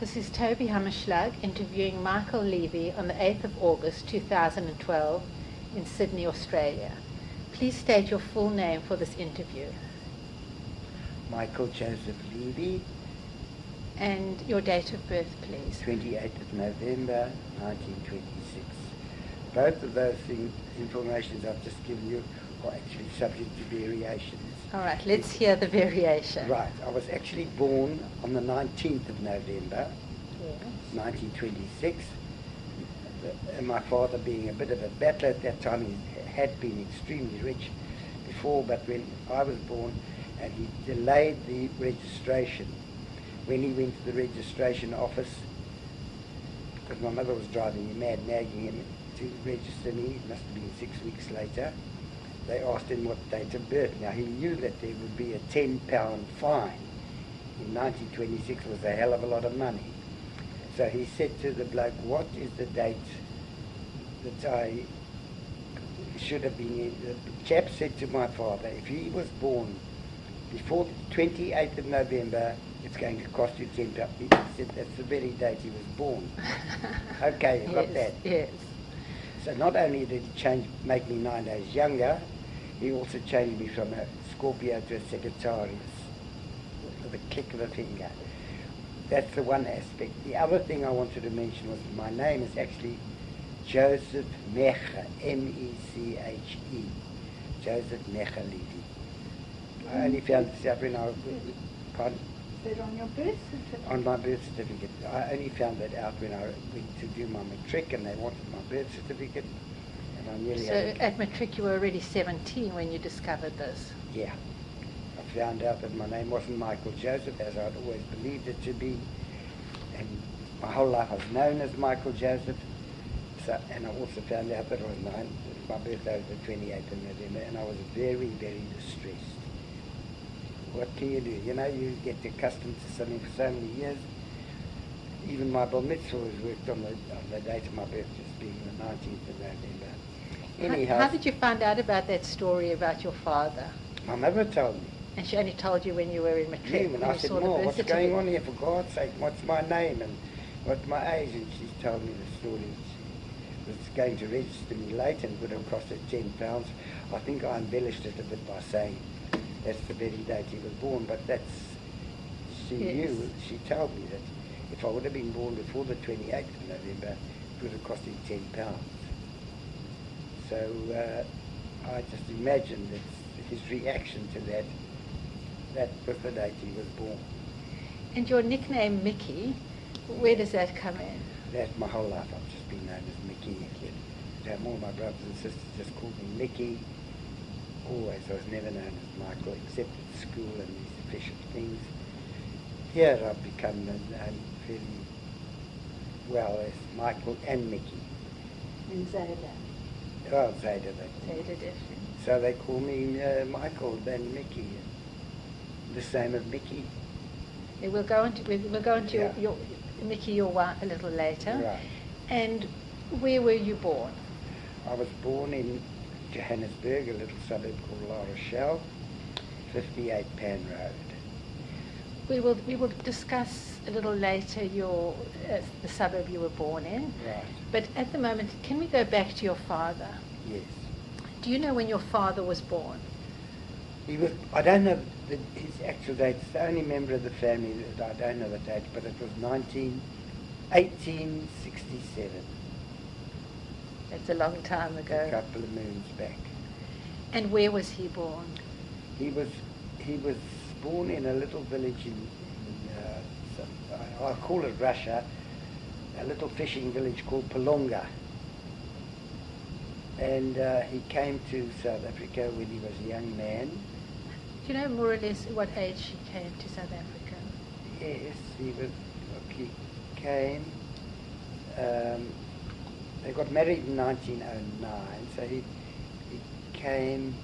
This is Toby Hammerschlag interviewing Michael Levy on the 8th of August 2012 in Sydney, Australia. Please state your full name for this interview. Michael Joseph Levy. And your date of birth, please. 28th of November 1926. Both of those informations I've just given you are actually subject to variations. All right, let's hear the variation. Right, I was actually born on the 19th of November, Yes. 1926. And my father, being a bit of a battler at that time, he had been extremely rich before, but when I was born, and he delayed the registration. When he went to the registration office, because my mother was driving him mad, nagging him to register me, it must have been 6 weeks later, they asked him what date of birth. Now he knew that there would be a £10 fine. In 1926 was a hell of a lot of money. So he said to the bloke, what is the date that I should have been in? The chap said to my father, if he was born before the 28th of November, it's going to cost you £10. He said that's the very date he was born. Okay, you got that? Yes. So not only did he make me 9 days younger, he also changed me from a Scorpio to a Sagittarius with a click of a finger. That's the one aspect. The other thing I wanted to mention was my name is actually Joseph Mecha, M-E-C-H-E, Joseph Mecha Levy. I only found this out when I was, pardon? Is that on your birth certificate? On my birth certificate. I only found that out when I went to do my matric and they wanted my birth certificate. And I nearly So at matric you were already 17 when you discovered this? Yeah. I found out that my name wasn't Michael Joseph, as I'd always believed it to be. And my whole life I was known as Michael Joseph. So, and I also found out that I was my birthday was the 28th of November, and I was very, very distressed. What can you do? You know, you get accustomed to something for so many years. Even my bar mitzvah was worked on the date of my birth, just being the 19th of November. Anyhow, How did you find out about that story about your father? my mother told me. And she only told you when you were in matric? And when I you said, saw the Mom, birth what's going certificate?" on here, for God's sake? What's my name and what's my age? And she told me the story. She was going to register me late and would have cost her £10. I think I embellished it a bit by saying that's the very date he was born, but she knew, she told me that if I would have been born before the 28th of November, it would have cost him £10. So I just imagined that his reaction to that was the date he was born. And your nickname Mickey, where does that come in? That my whole life I've just been known as Mickey. All my brothers and sisters just called me Mickey. Always, I was never known as Michael, except at school and these official things. Here I've become known fairly well as Michael and Mickey. And Zayda. Oh, Zayda. Zayda, definitely. So they call me Michael, then Mickey. The same as Mickey. Yeah, we'll go into Yeah. your Mickey, your wife, a little later. Right. And where were you born? I was born in Johannesburg, a little suburb called La Rochelle, 58 Pan Road. We will discuss a little later the suburb you were born in. Right. But at the moment, can we go back to your father? Yes. Do you know when your father was born? He was, I don't know his actual date. It's the only member of the family that I don't know the date, but it was 1867. That's a long time ago. A couple of moons back. And where was he born? He was born in a little village I'll call it Russia, a little fishing village called Palonga. And he came to South Africa when he was a young man. Do you know more or less what age he came to South Africa? Yes, he came. They got married in 1909, so he came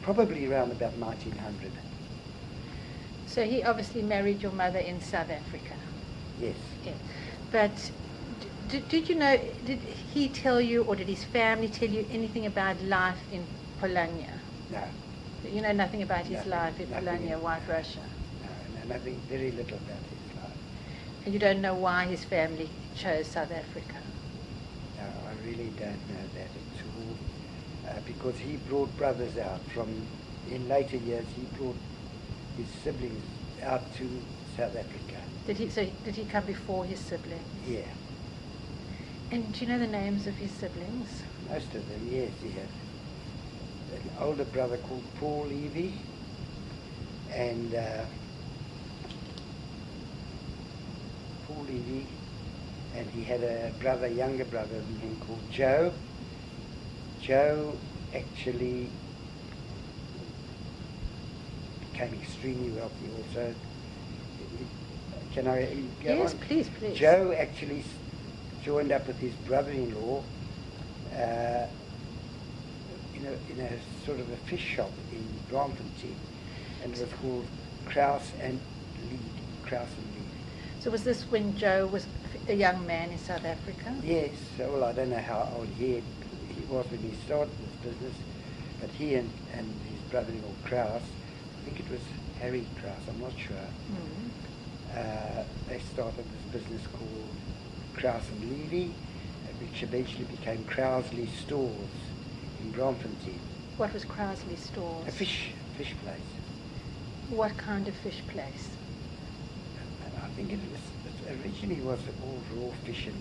probably around about 1900. So he obviously married your mother in South Africa. Yes. Yeah. But did you know, did he tell you, or did his family tell you anything about life in Polonia? No. You know nothing about his Nothing, life in nothing. Polonia, White Russia? No, nothing, very little about his life. And you don't know why his family chose South Africa? No, I really don't know that at all. Because he brought brothers out in later years, he brought his siblings out to South Africa. Did he come before his siblings? Yeah. And do you know the names of his siblings? Most of them, yes, he had an older brother called Paul Levy, and Paul Levy, and he had a younger brother of him called Joe. Joe actually became extremely wealthy also. Can I go Yes, on? please. Joe actually joined up with his brother-in-law in a sort of a fish shop in Braamfontein, and it was called Kraus and Levy. So was this when Joe was a young man in South Africa? Yes, well, I don't know how old he was when he started this business, but he and his brother-in-law Kraus, I think it was Harry Kraus, I'm not sure, they started this business called Kraus and Levy, which eventually became Crowsley Stores in Braamfontein. What was Crowsley Stores? A fish place. What kind of fish place? I think it originally was all raw fish and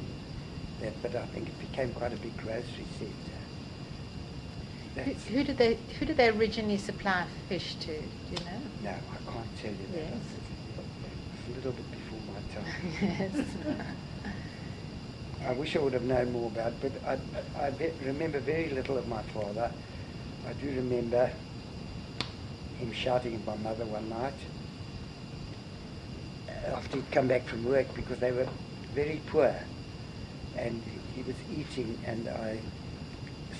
that, but I think it became quite a big grocery centre. Who did they originally supply fish to? Do you know? No, I can't tell you that. Yes. It's a little bit before my time. Yes. I wish I would have known more about it, but I remember very little of my father. I do remember him shouting at my mother one night after he'd come back from work, because they were very poor and he was eating, and I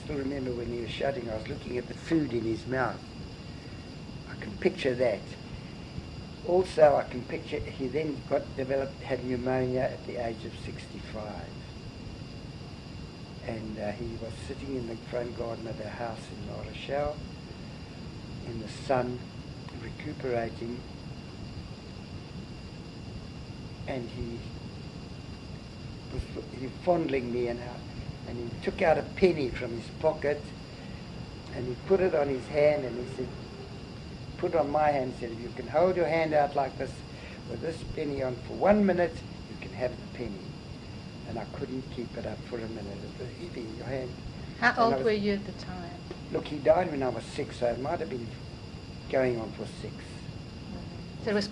still remember when he was shouting, I was looking at the food in his mouth. I can picture that. Also, I can picture he then had pneumonia at the age of 65. And he was sitting in the front garden of our house in La Rochelle in the sun, recuperating, and he was fondling me, and he took out a penny from his pocket and he put it on his hand, and he said, put it on my hand, said, if you can hold your hand out like this with this penny on for 1 minute, you can have the penny. And I couldn't keep it up for a minute. It was heavy in your hand. How old were you at the time? Look, he died when I was 6, so it might have been going on for 6. So it was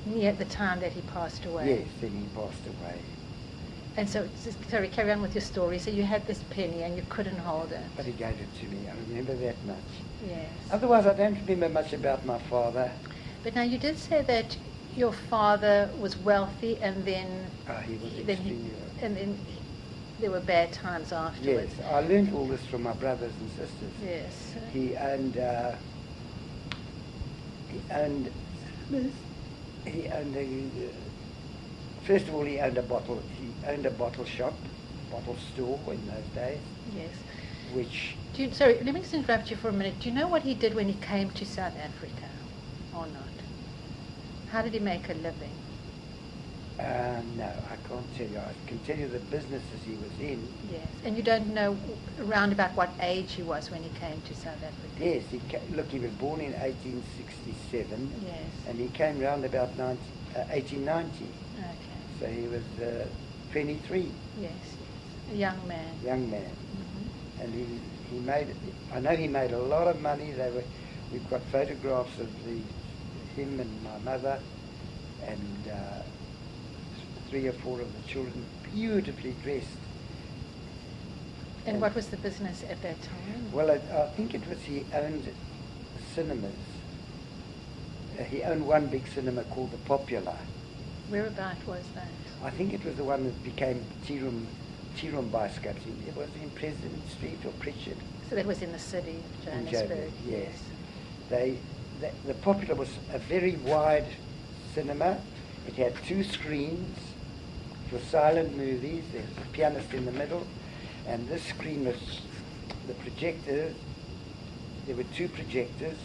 near the time that he passed away. Yes, then he passed away. And so, sorry, carry on with your story. So you had this penny and you couldn't hold it. But he gave it to me. I remember that much. Yes. Otherwise, I don't remember much about my father. But now you did say that your father was wealthy, and then He was extremely wealthy. And then there were bad times afterwards. Yes, I learned all this from my brothers and sisters. Yes. He owned first of all, he owned a bottle shop, bottle store in those days. Yes. Which... Sorry, let me just interrupt you for a minute. Do you know what he did when he came to South Africa, or not? How did he make a living? No, I can't tell you. I can tell you the businesses he was in. Yes. And you don't know around about what age he was when he came to South Africa? Yes. He was born in 1867. Yes. And he came round about 1890. Okay. So he was 23. Yes. A young man. Young man. Mm-hmm. And he made, I know he made a lot of money. We've got photographs of him and my mother and 3 or 4 of the children, beautifully dressed. And what was the business at that time? Well, I think it was he owned cinemas. He owned one big cinema called the Popular. Whereabout was that? I think it was the one that became Tirum Bicycle. It was in President Street or Pritchard. So that was in the city of Johannesburg. Yes. The Popular was a very wide cinema. It had 2 screens for silent movies. There was a pianist in the middle, and this screen was the projector. There were 2 projectors,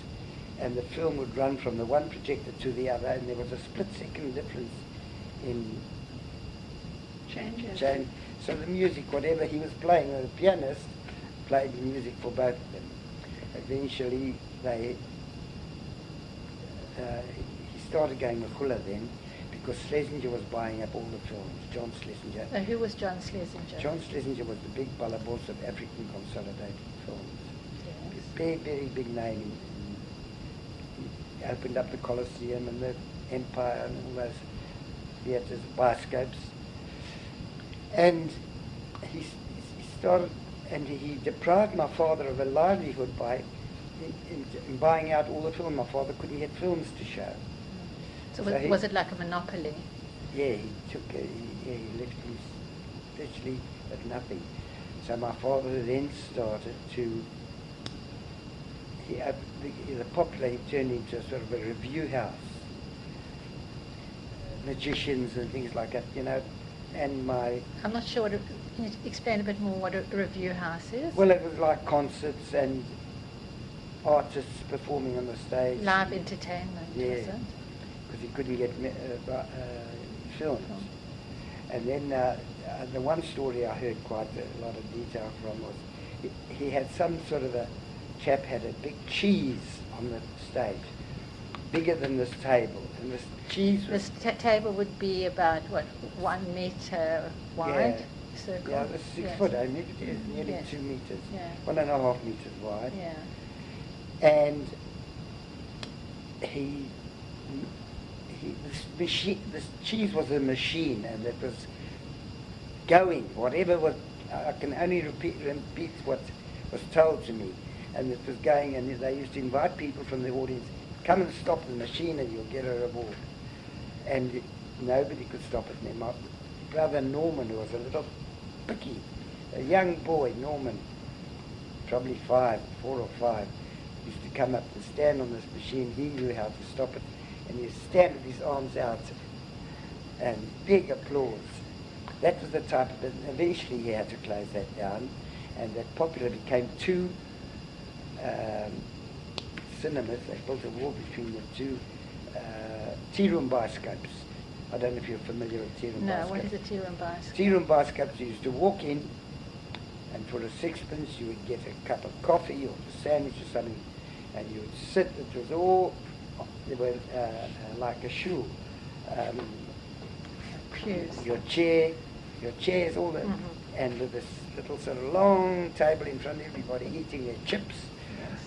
and the film would run from the one projector to the other, and there was a split-second difference in Changes. change. So the music, whatever he was playing, the pianist played the music for both of them. Eventually, he started going with Hula then, because Schlesinger was buying up all the films. John Schlesinger. Who was John Schlesinger? John Schlesinger was the big balabos of African consolidated films. Yes. Very, very big name. He opened up the Colosseum and the Empire and all those theatres, bioscopes. And he started, and he deprived my father of a livelihood by in buying out all the films. My father couldn't get films to show. So, So was it like a monopoly? Yeah, he left him literally at nothing. So my father then started to, the Popular, he turned into a sort of a review house. Magicians and things like that, you know, and I'm not sure can you explain a bit more what a review house is? well, it was like concerts and artists performing on the stage. Live entertainment, Yeah. was it? Because he couldn't get films. And then the one story I heard quite a lot of detail from was he had some sort of a chap had a big cheese on the stage, bigger than this table, and this cheese was... This table would be about, what, 1 meter wide? Yeah. Circle? Yeah, it was 6 Yes. foot, nearly Yes. 2 meters, Yeah. 1.5 meters wide. Yeah. And this cheese was a machine, and it was going, whatever was, I can only repeat what was told to me, and it was going, and they used to invite people from the audience, come and stop the machine and you'll get a reward. And nobody could stop it. And my brother Norman, who was a little picky, a young boy, Norman, probably 4 or 5, used to come up and stand on this machine. He knew how to stop it, and he'd stand with his arms out, and big applause. That was the type of it. Eventually he had to close that down, and that Popular became 2 cinemas. They built a wall between the 2 tea room bioscopes. I don't know if you're familiar with tea room bioscopes. No, what is a tea room bioscope? Tea room bioscopes, you used to walk in, and for a 6pence you would get a cup of coffee or a sandwich or something, and you would sit. It was all, they were like a shoe. Pews. Your chairs, all that, and with this little sort of long table in front of everybody eating their chips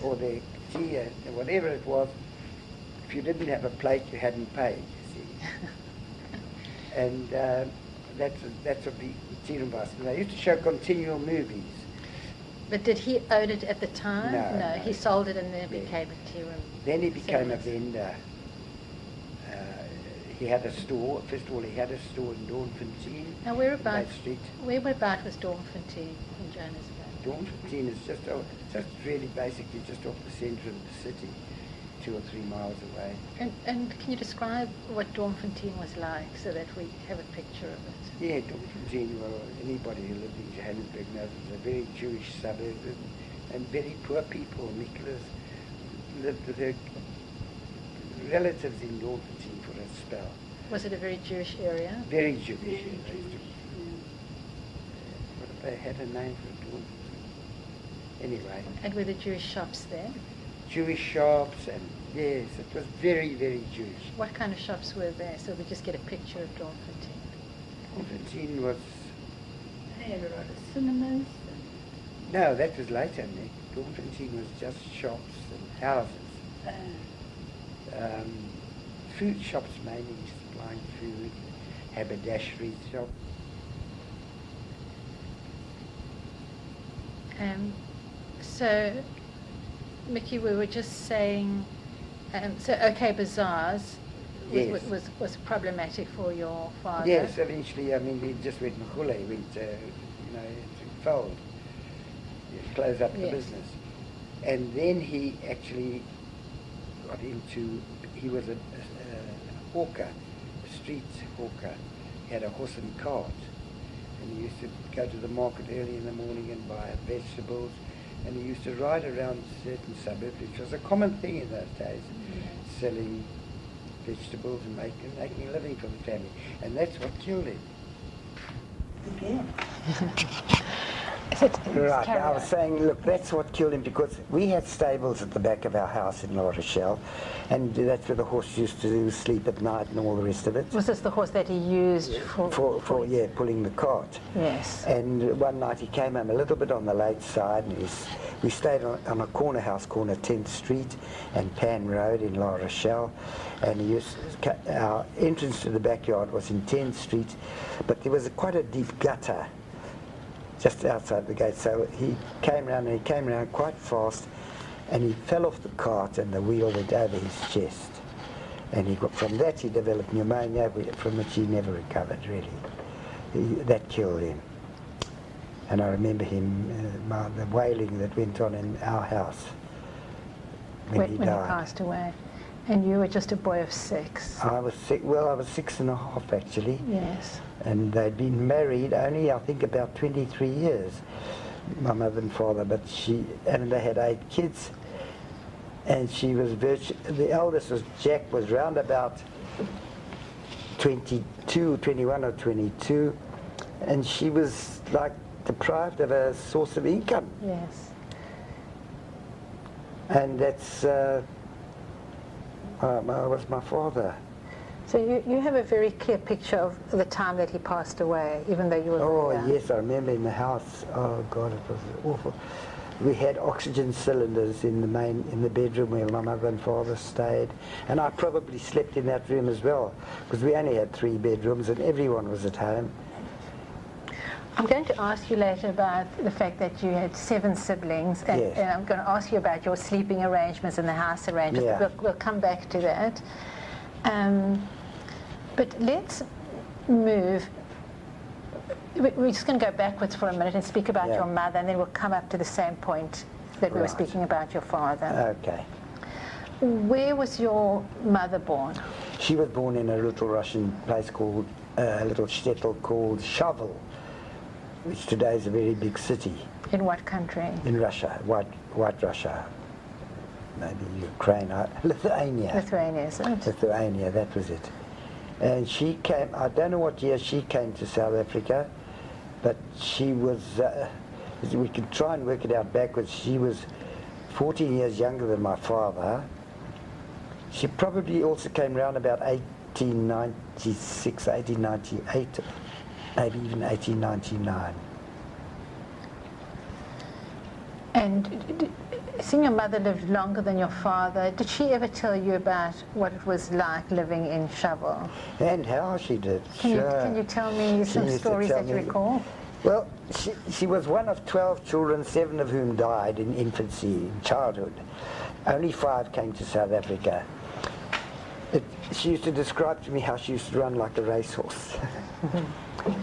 or their tea or whatever it was. If you didn't have a plate, you hadn't paid, you see. And that's what the tea room was. And they used to show continual movies. But did he own it at the time? No. He sold it and then it became a tea room. Then he became a cinema. vendor. He had a store. First of all, he had a store in Dawnfontein. Now whereabout Street. Whereabout was Dawnfontein in Johannesburg? Dawnfontein is just really basically just off the centre of the city, 2 or 3 miles away. And can you describe what Dawnfontein was like so that we have a picture of it? Yeah, Dawnfontein, well, anybody who lived in Johannesburg knows it's a very Jewish suburb and very poor people. Nicholas lived with her relatives in Dawnfontein for a spell. Was it a very Jewish area? Very Jewish. But they had a name for Dawnfontein. Anyway. And were the Jewish shops there? Jewish shops, and yes, it was very, very Jewish. What kind of shops were there? So we just get a picture of Dawnfontein. Dawnfontein was... They had a lot of cinemas. No, that was later, Nick. Dawnfontein was just shops and houses. Food shops mainly, supplying food, haberdashery shops. So, Mickey, we were just saying, so OK Bazaars Yes. was problematic for your father. Yes, eventually, I mean, he just went Mahula, he went, to fold. He closed up the Yes. business. And then he actually got into, he was a hawker, a street hawker. He had a horse and cart. And he used to go to the market early in the morning and buy vegetables. And he used to ride around certain suburbs, which was a common thing in those days, selling vegetables and making a living for the family. And that's what killed him. Again. Right, I was saying, look, that's what killed him, because we had stables at the back of our house in La Rochelle, and that's where the horse used to sleep at night and all the rest of it. Was this the horse that he used for Pulling the cart. Yes. And one night he came home a little bit on the late side, and we stayed on a corner 10th Street and Pan Road in La Rochelle, and our entrance to the backyard was in 10th Street, but there was quite a deep gutter just outside the gate. So he came around quite fast, and he fell off the cart and the wheel went over his chest. And from that he developed pneumonia, from which he never recovered, really. That killed him. And I remember the wailing that went on in our house when he died. When he passed away. And you were just a boy of 6. I was 6, I was 6.5 actually. Yes. And they'd been married only, I think, about 23 years, my mother and father, and they had 8 kids. And she was the eldest was Jack, was round about 21 or 22, and she was like deprived of a source of income. Yes. And that's was my father. So you have a very clear picture of the time that he passed away, even though you were Oh, very young. yes, I remember in the house. Oh, God, it was awful. We had oxygen cylinders in the bedroom where my mother and father stayed, and I probably slept in that room as well, because we only had 3 bedrooms and everyone was at home. I'm going to ask you later about the fact that you had 7 siblings, and, Yes. and I'm going to ask you about your sleeping arrangements and the house arrangements. Yeah. We'll come back to that. But let's move. We're just going to go backwards for a minute and speak about your mother, and then we'll come up to the same point that we were speaking about your father. Okay. Where was your mother born? She was born in a little Russian place called, a little shtetl called Shovel, which today is a very big city. In what country? In Russia, White Russia, maybe Ukraine, Lithuania. Lithuania, is it? Lithuania, that was it. And she came, I don't know what year she came to South Africa, but she was, we could try and work it out backwards, she was 14 years younger than my father. She probably also came around about 1896, 1898, maybe even 1899. And seeing your mother lived longer than your father, did she ever tell you about what it was like living in Shovel? And how she did, Can you tell me some used to stories tell that you me- recall? Well, she was one of 12 children, 7 of whom died in infancy, in childhood. Only 5 came to South Africa. She used to describe to me how she used to run like a racehorse.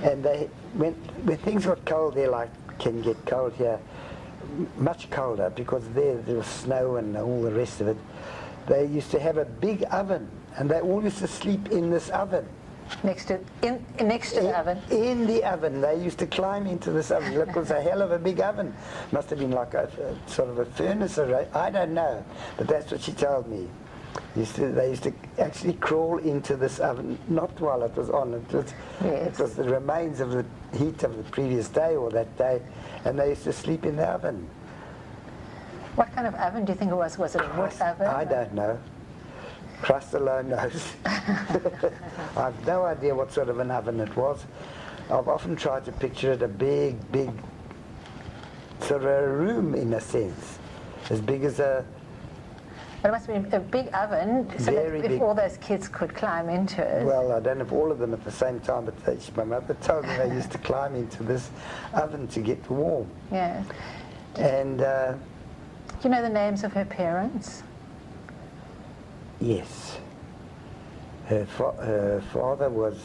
And when things got cold there, like can get cold here, much colder, because there was snow and all the rest of it, they used to have a big oven, and they all used to sleep in this oven. Next to the oven? In the oven. They used to climb into this oven. Look, it was a hell of a big oven. Must have been like a sort of a furnace, I don't know, but that's what she told me. They used to actually crawl into this oven, not while it was on. It was the remains of the heat of the previous day or that day, and they used to sleep in the oven. What kind of oven do you think it was? Was it a wood oven? I don't know. Christ alone knows. I have no idea what sort of an oven it was. I've often tried to picture it a big sort of a room in a sense, as big as a... It must have been a big oven, so Very that if big. all those kids could climb into it. Well, I don't have all of them at the same time, but my mother told me they used to climb into this oven to get warm. Yeah. And Do you know the names of her parents? yes, her father was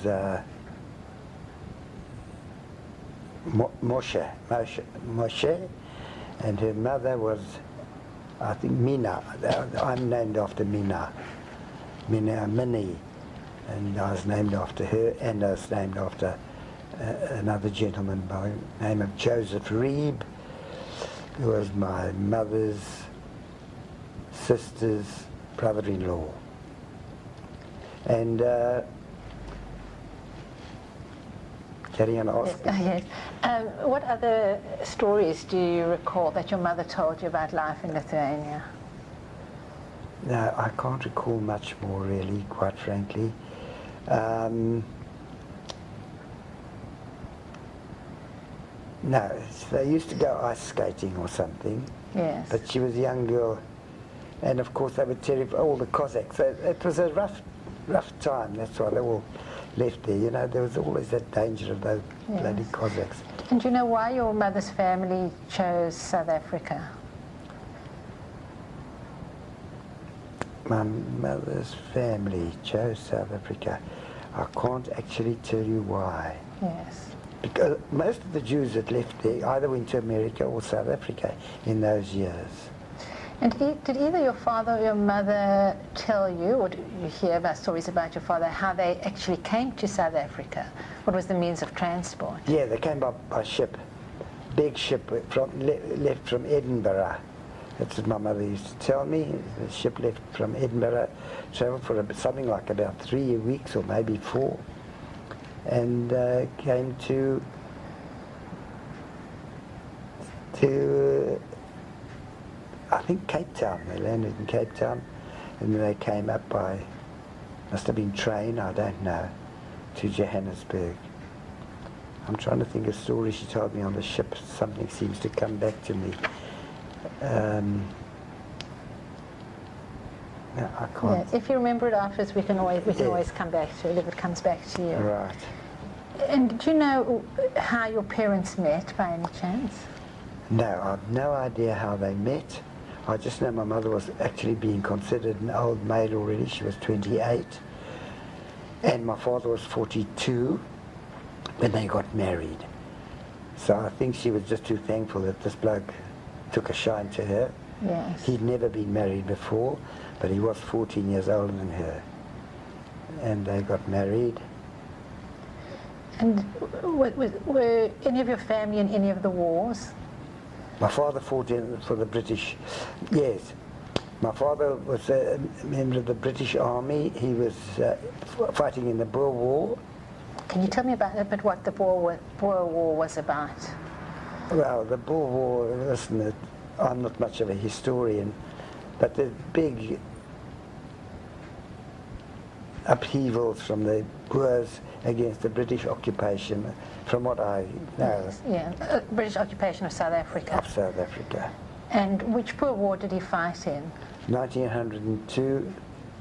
Moshe, and her mother was, I think, Mina. I'm named after Minnie, and I was named after her, and I was named after another gentleman by the name of Joseph Reeb, who was my mother's sister's brother-in-law. And carry on asking. Yes. What other stories do you recall that your mother told you about life in Lithuania? No, I can't recall much more really, quite frankly. No, they used to go ice skating or something. Yes. But she was a young girl, and of course they were terrible, all the Cossacks. So it was a rough time, that's why they all left there. You know, there was always that danger of those bloody Cossacks. And do you know why your mother's family chose South Africa? My mother's family chose South Africa. I can't actually tell you why. Yes. Because most of the Jews that left there either went to America or South Africa in those years. And did either your father or your mother tell you, or did you hear about stories about your father, how they actually came to South Africa? What was the means of transport? Yeah, they came by ship. Big ship left from Edinburgh. That's what my mother used to tell me. The ship left from Edinburgh, travelled for something like about 3 weeks or maybe 4. And came to I think Cape Town. They landed in Cape Town, and then they came up by, must have been train, I don't know, to Johannesburg. I'm trying to think of a story she told me on the ship. Something seems to come back to me. No, I can't. Yeah, if you remember it afterwards, we can always come back to it if it comes back to you. Right. And do you know how your parents met by any chance? No, I've no idea how they met. I just know my mother was actually being considered an old maid already. She was 28. And my father was 42 when they got married. So I think she was just too thankful that this bloke took a shine to her. Yes. He'd never been married before, but he was 14 years older than her. And they got married. And were any of your family in any of the wars? My father fought for the British. Yes. My father was a member of the British Army. He was fighting in the Boer War. Can you tell me about a bit what the Boer War was about? Well, the Boer War, listen, I'm not much of a historian, but the big upheavals from the Boers against the British occupation, from what I know. Yeah, British occupation of South Africa. Of South Africa. And which Boer War did he fight in? 1902,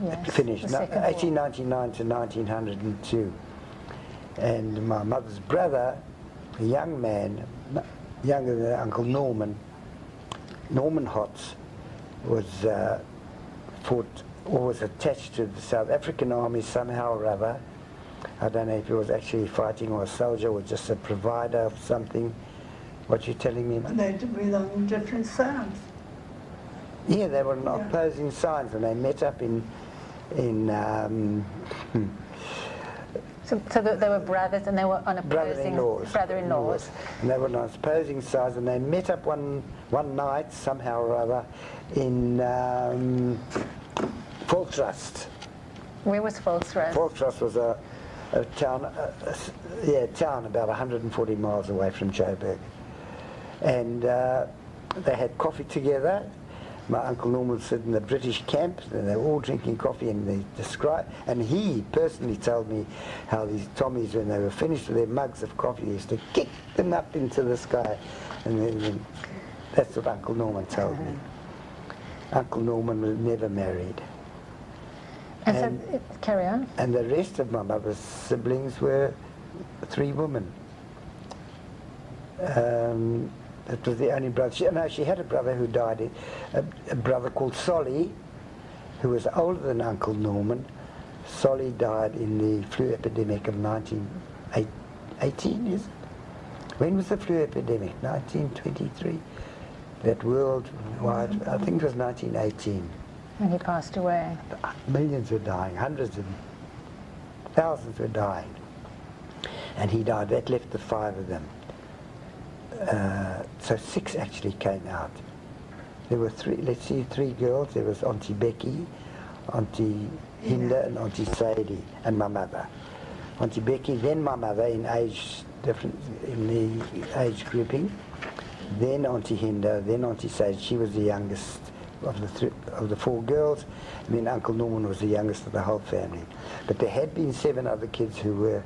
Yes, finished, the Second War. 1899 to 1902. And my mother's brother, a young man, younger than Uncle Norman Hotz, was fought or was attached to the South African army somehow or other. I don't know if he was actually fighting or a soldier or just a provider of something. What you telling me? But they belong in different sides. Yeah, they were on opposing sides, and they met up in So they were brothers, and they were on opposing brother-in-laws. And they were on opposing sides, and they met up one night somehow or other in Voltrust. Where was Voltrust? Voltrust was a town, town about 140 miles away from Joburg, and they had coffee together. My Uncle Norman stood in the British camp, and they were all drinking coffee, and they described, and he personally told me how these Tommies, when they were finished with their mugs of coffee, used to kick them up into the sky, and then that's what Uncle Norman told me. Uncle Norman was never married. And so, carry on. And the rest of my mother's siblings were 3 women. It was the only brother. She had a brother who died, a brother called Solly, who was older than Uncle Norman. Solly died in the flu epidemic of 1918, is it? When was the flu epidemic? 1923? That worldwide, I think it was 1918. And he passed away. Millions were dying, hundreds of thousands were dying. And he died. That left the 5 of them. So 6 actually came out. There were 3 girls. There was Auntie Becky, Auntie Hinda and Auntie Sadie, and my mother. Auntie Becky, then my mother in age different in the age grouping, then Auntie Hinda, then Auntie Sadie. She was the youngest of the four girls, and then Uncle Norman was the youngest of the whole family. But there had been 7 other kids who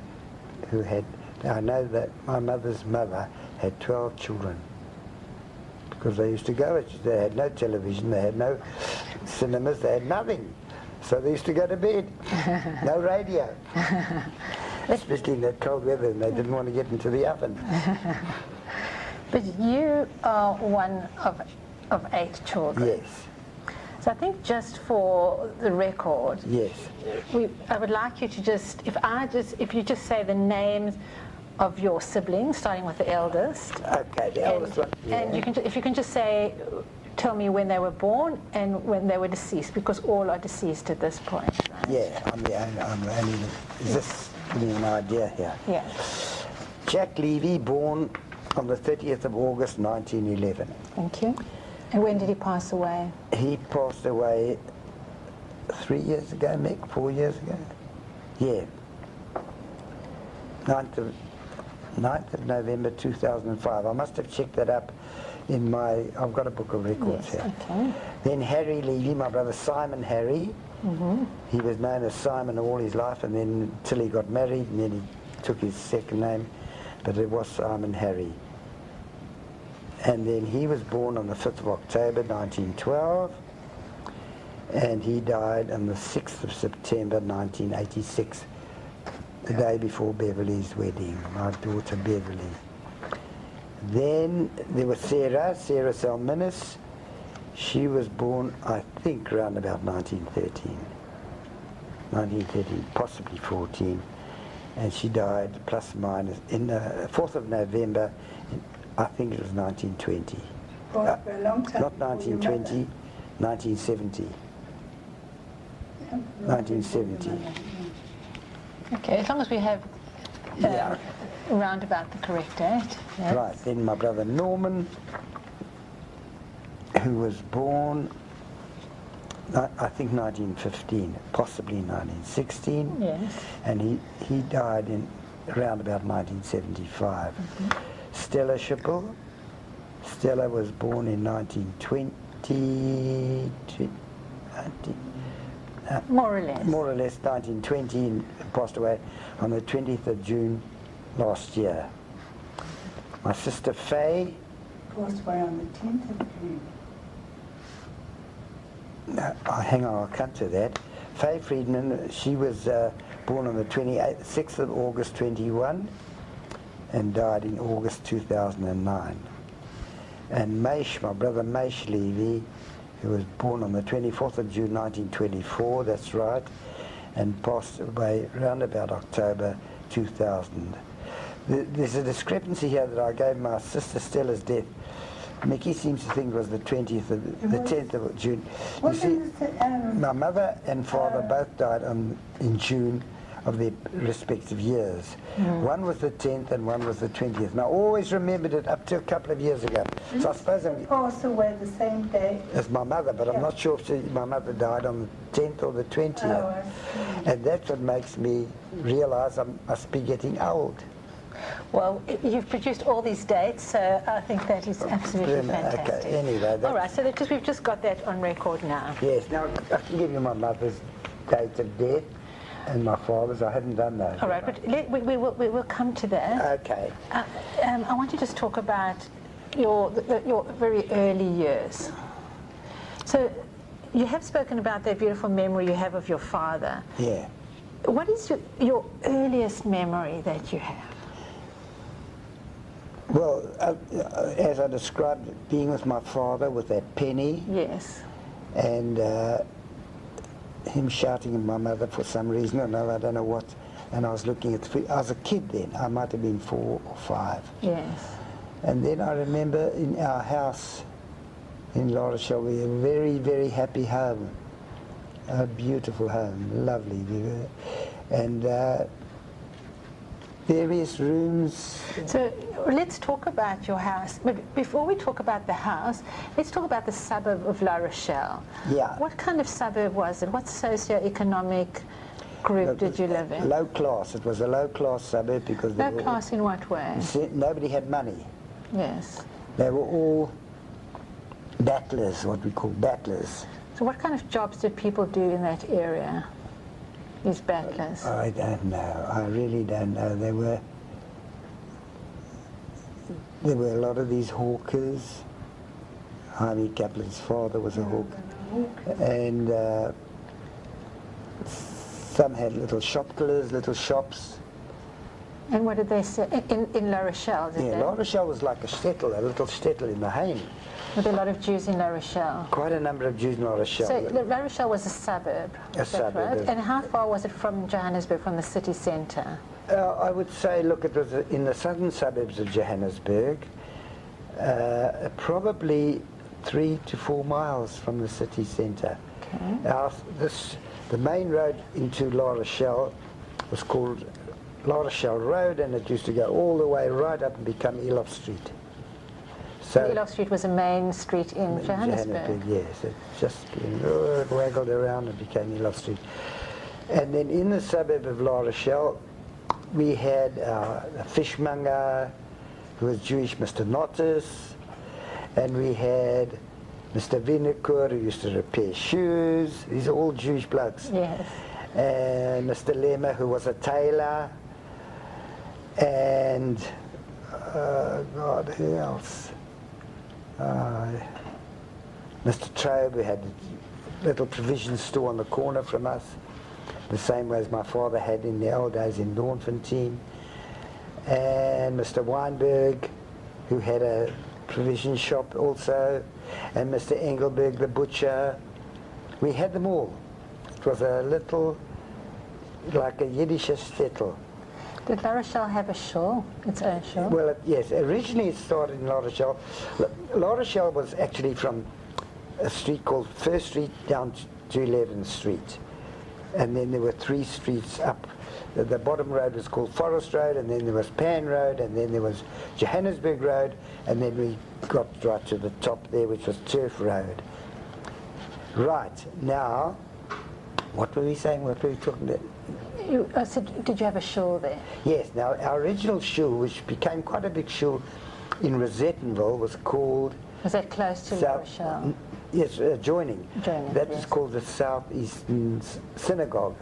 had. I know that my mother's mother had 12 children because they used to go. They had no television, they had no cinemas, they had nothing. So they used to go to bed. No radio. Especially in that cold weather, and they didn't want to get into the oven. But you are one of 8 children. Yes. So I think just for the record, Yes. I would like you to if you just say the names of your siblings, starting with the eldest. Okay, the eldest one. Yeah. And if you can just tell me when they were born and when they were deceased, because all are deceased at this point. Right? Yeah, I'm the only. Is this giving you an idea here? Yeah. Jack Levy, born on the 30th of August 1911. Thank you. And when did he pass away? He passed away 3 years ago, Mick, 4 years ago. Yeah. 9th of November 2005. I must have checked that up in I've got a book of records here. Okay. Then Harry Levy, my brother Simon Harry. Mm-hmm. He was known as Simon all his life, and then until he got married, and then he took his second name, but it was Simon Harry. And then he was born on the 5th of October 1912, and he died on the 6th of September 1986, the day before Beverly's wedding, my daughter Beverly. Then there was Sarah Salminis. She was born, I think, around about 1913, possibly 14, and she died plus minus in the 4th of November, I think it was 1920. For a long time. Not 1920, 1970. 1970. Okay, as long as we have round about the correct date. Yes. Right, then my brother Norman, who was born, I think 1915, possibly 1916. Yes. And he died in around about 1975. Mm-hmm. Stella Schippel. Stella was born in 1920, More or less. more or less 1920, and passed away on the 20th of June last year. My sister Faye, Passed away on the 10th of June. hang on, I'll come to that. Faye Friedman, she was born on the 6th of August 21 and died in August 2009. And Maish, my brother Maish Levy, who was born on the 24th of June 1924, that's right, and passed away around about October 2000. There's a discrepancy here that I gave my sister Stella's death. Mickey seems to think it was the 10th of June. You see, my mother and father both died in June of their respective years. One was the 10th and one was the 20th. And I always remembered it up to a couple of years ago. So I suppose I'm Passed away the same day. as my mother, but I'm not sure if my mother died on the 10th or the 20th. Oh, I see. And that's what makes me realize I must be getting old. Well, you've produced all these dates, so I think that is absolutely fantastic. Okay, anyway. All right, so we've just got that on record now. Yes, now I can give you my mother's date of death and my father's. I haven't done those. All right, but we will come to that. Okay. I want to just talk about your very early years. So you have spoken about that beautiful memory you have of your father. Yeah. What is your earliest memory that you have? Well, as I described, being with my father with that penny Yes. and him shouting at my mother for some reason or another, I don't know what, and I was looking at I was a kid then, I might have been 4 or 5. Yes. And then I remember in our house in La Rochelle, we had a very, very happy home, a beautiful home, lovely. And various rooms. So let's talk about your house. But before we talk about the house, let's talk about the suburb of La Rochelle. Yeah. What kind of suburb was it? What socio-economic group did you live in? Low class. It was a low class suburb because Low class in what way? nobody had money. Yes. They were all battlers, what we call battlers. So what kind of jobs did people do in that area, these battlers? I don't know. I really don't know. There were a lot of these hawkers. Jaime Kaplan's father was a hawker. And some had little shop killers, little shops. And what did they say in La Rochelle? Did they? La Rochelle was like a little shtetl in the Hain. Were there a lot of Jews in La Rochelle? Quite a number of Jews in La Rochelle. So La Rochelle was a suburb. A suburb. Right? And how far was it from Johannesburg, from the city centre? I would say, look, it was in the southern suburbs of Johannesburg, probably 3 to 4 miles from the city centre. Okay. The main road into La Rochelle was called La Rochelle Road, and it used to go all the way right up and become Elof Street. So Elof Street was a main street in Johannesburg. Yes, it just waggled around and became Elof Street. And then in the suburb of La Rochelle, we had a fishmonger who was Jewish, Mr. Nottis, and we had Mr. Vinekur, who used to repair shoes. These are all Jewish blokes. Yes. And Mr. Lemmer, who was a tailor. And, God, who else? Mr. Traub, who had a little provision store on the corner from us, the same way as my father had in the old days in Dornfontein. And Mr. Weinberg, who had a provision shop also, and Mr. Engelberg, the butcher. We had them all. It was a little, like a Yiddish shtetl. Did La Rochelle have a shul, its own shul? Well, yes, originally it started in La Rochelle. La Rochelle was actually from a street called First Street down to 11th Street. And then there were 3 streets up. The bottom road was called Forest Road, and then there was Pan Road, and then there was Johannesburg Road, and then we got right to the top there, which was Turf Road. Right, now, what were we saying? What were we talking about? I said, did you have a shul there? Yes, now our original shul, which became quite a big shul in Rosettenville, was called... Was that close to La Rochelle? Yes, adjoining. That yes. was called the Southeastern Synagogue.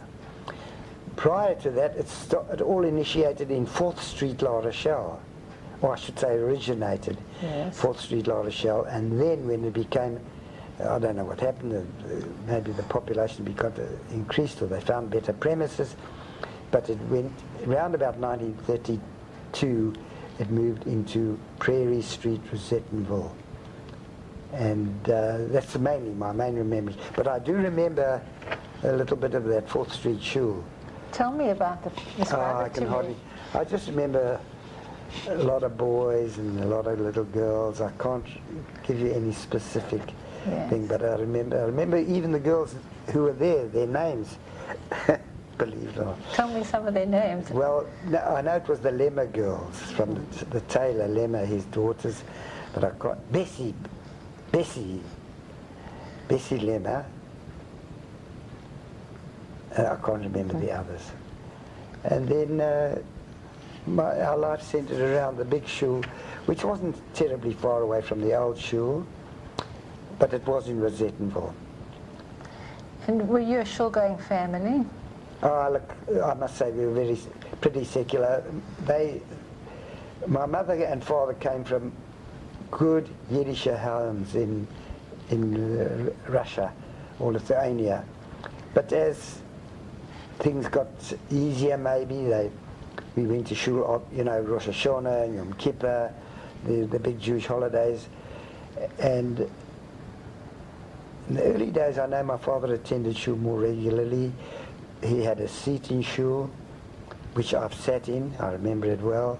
Prior to that, it all initiated in 4th Street, La Rochelle. Or I should say originated, yes. 4th Street, La Rochelle. And then when it became, I don't know what happened, maybe the population increased or they found better premises. But it went, around about 1932, it moved into Prairie Street, Rosettenville. And that's mainly my main remembrance. But I do remember a little bit of that 4th Street shul. Tell me about I just remember a lot of boys and a lot of little girls. I can't give you any specific thing, but I remember even the girls who were there, their names. Believe it or not. Tell me some of their names. Well, no, I know it was the Lemmer girls from the tailor Lemmer, his daughters, but I can't. Bessie Lemmer. I can't remember the others. And then our life centered around the big shul, which wasn't terribly far away from the old shul, but it was in Rosettenville. And were you a shul-going family? Oh, look, I must say we were pretty secular. My mother and father came from good Yiddish homes in Russia or Lithuania. But as things got easier, maybe we went to shul, Rosh Hashanah and Yom Kippur, the big Jewish holidays. And in the early days, I know my father attended shul more regularly. He had a seat in shul, which I've sat in. I remember it well.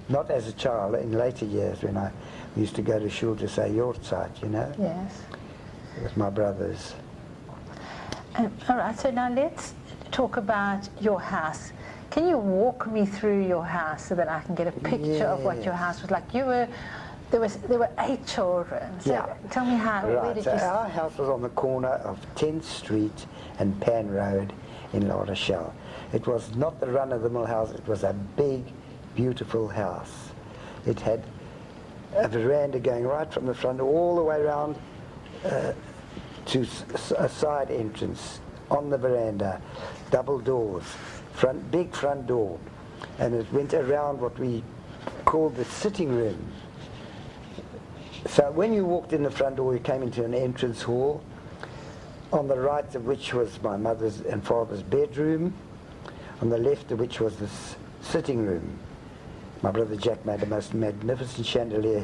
Not as a child, in later years when I used to go to shul to say Yortzeit, Yes. with my brothers. All right, so now let's talk about your house. Can you walk me through your house so that I can get a picture of what your house was like? There were 8 children. So tell me where Right, did so you... our house was on the corner of 10th Street and Pan Road in La Rochelle. It was not the run-of-the-mill house, it was a big, beautiful house. It had a veranda going right from the front all the way around to a side entrance on the veranda, double doors, big front door, and it went around what we called the sitting room. So when you walked in the front door, you came into an entrance hall, on the right of which was my mother's and father's bedroom, on the left of which was the sitting room. My brother Jack made the most magnificent chandelier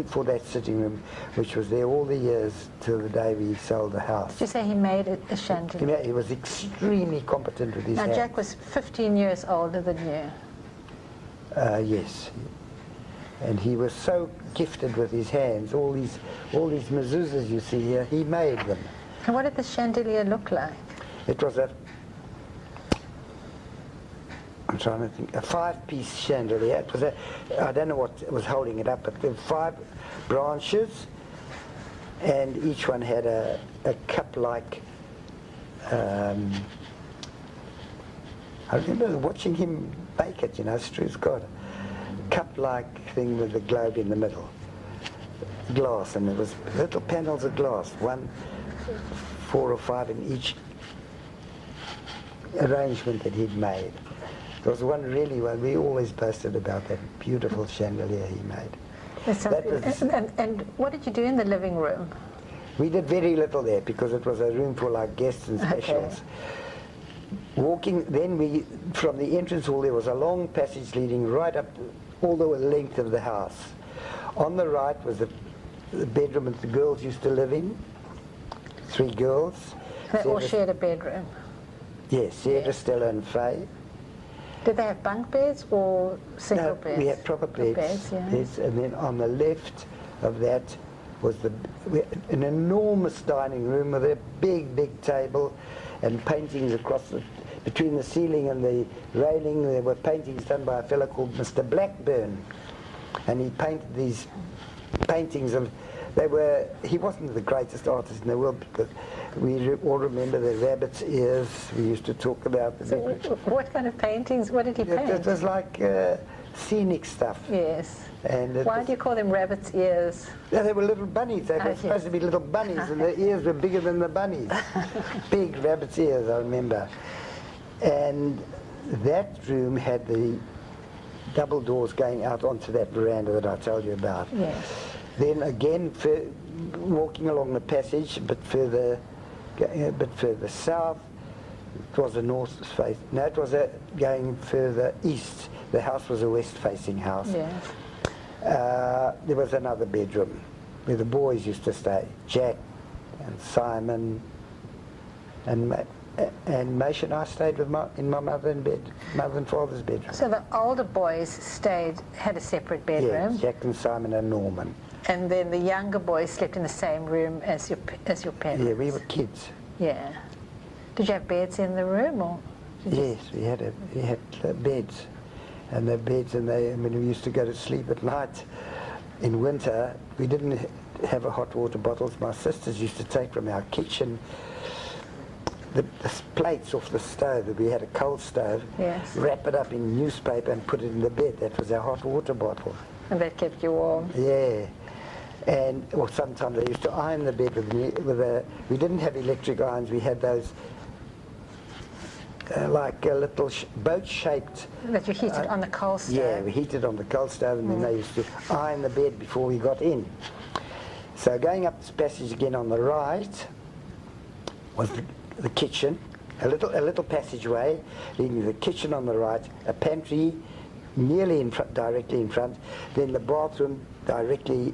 for that sitting room, which was there all the years till the day we sold the house. Did you say he made a chandelier? He was extremely competent with his hands. Now Jack was 15 years older than you. Yes. And he was so gifted with his hands. All these mezuzahs you see here, he made them. And what did the chandelier look like? It was I'm trying to think, a 5-piece chandelier. It was I don't know what was holding it up, but there were 5 branches, and each one had a cup-like. I remember watching him bake it, Stru's got a cup-like thing with the globe in the middle, glass, and there was little panels of glass, 4 or 5 in each arrangement that he'd made. There was one we always boasted about that beautiful chandelier he made. And what did you do in the living room? We did very little there because it was a room for like guests and specials. Okay. From the entrance hall there was a long passage leading right up all the length of the house. On the right was the bedroom that the girls used to live in, 3 girls. They all shared a bedroom? Yes, Sarah, Stella and Faye. Did they have bunk beds or single beds? We had proper beds. Yes. And then on the left of that was an enormous dining room with a big, big table and paintings between the ceiling and the railing. There were paintings done by a fellow called Mr. Blackburn. And he painted these paintings of... He wasn't the greatest artist in the world, because we all remember the rabbit's ears. We used to talk about So what kind of paintings? What did he paint? It was like scenic stuff. Yes. And why do you call them rabbit's ears? Yeah, they were little bunnies. They were supposed to be little bunnies, and their ears were bigger than the bunnies. Big rabbit's ears, I remember. And that room had the double doors going out onto that veranda that I told you about. Yes. Then again, walking along the passage, but further south, it was a north face. No, it was going further east. The house was a west-facing house. Yes. There was another bedroom where the boys used to stay. Jack and Simon and Maish and I stayed in my mother and father's bedroom. So the older boys had a separate bedroom. Yes, Jack and Simon and Norman. And then the younger boys slept in the same room as your parents. Yeah, we were kids. Yeah. Did you have beds in the room, or? Yes, we had beds, and we used to go to sleep at night. In winter, we didn't have hot water bottles. My sisters used to take from our kitchen the plates off the stove. We had a coal stove. Yes. Wrap it up in newspaper and put it in the bed. That was our hot water bottle. And that kept you warm. Yeah. Or sometimes they used to iron the bed we didn't have electric irons, we had those like a little boat-shaped... That you heated on the coal stove? Yeah, we heated on the coal stove, and then they used to iron the bed before we got in. So going up this passage again on the right was the kitchen, a little passageway leading to the kitchen on the right, a pantry nearly directly in front, then the bathroom directly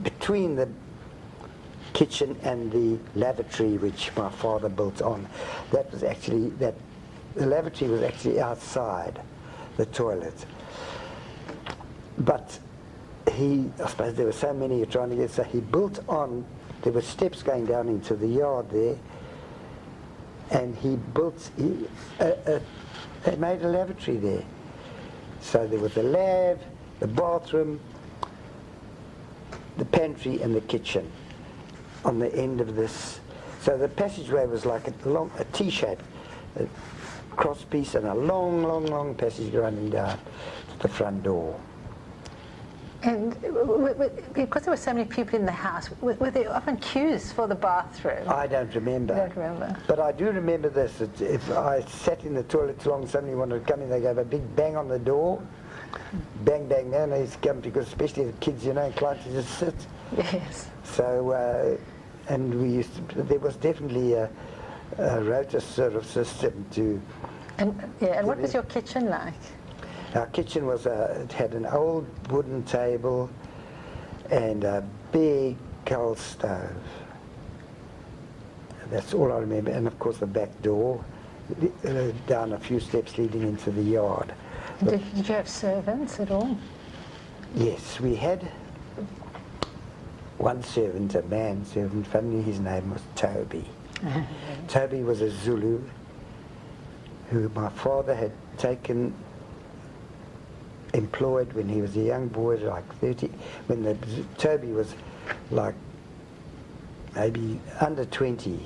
between the kitchen and the lavatory, which my father built on. The lavatory was actually outside the toilet. But I suppose there were so many trying to get, so he built on, there were steps going down into the yard there, and he made a lavatory there. So there was the lav, the bathroom, the pantry and the kitchen on the end of this. So the passageway was like a T-shape, a cross piece and a long passage running down to the front door. And because there were so many people in the house, were there often queues for the bathroom? I don't remember. You don't remember? But I do remember this, that if I sat in the toilet too long, somebody wanted to come in, they gave a big bang on the door. Bang, bang, bang, they used to come because especially the kids, inclined to just sit. Yes. So, and there was definitely a rota sort of system to... And what was your kitchen like? Our kitchen it had an old wooden table and a big coal stove. That's all I remember. And of course the back door, down a few steps leading into the yard. Did you have servants at all? Yes, we had one servant, a man servant. Funnily, his name was Toby. Toby was a Zulu who my father had employed when he was a young boy, like 30, when Toby was like maybe under 20.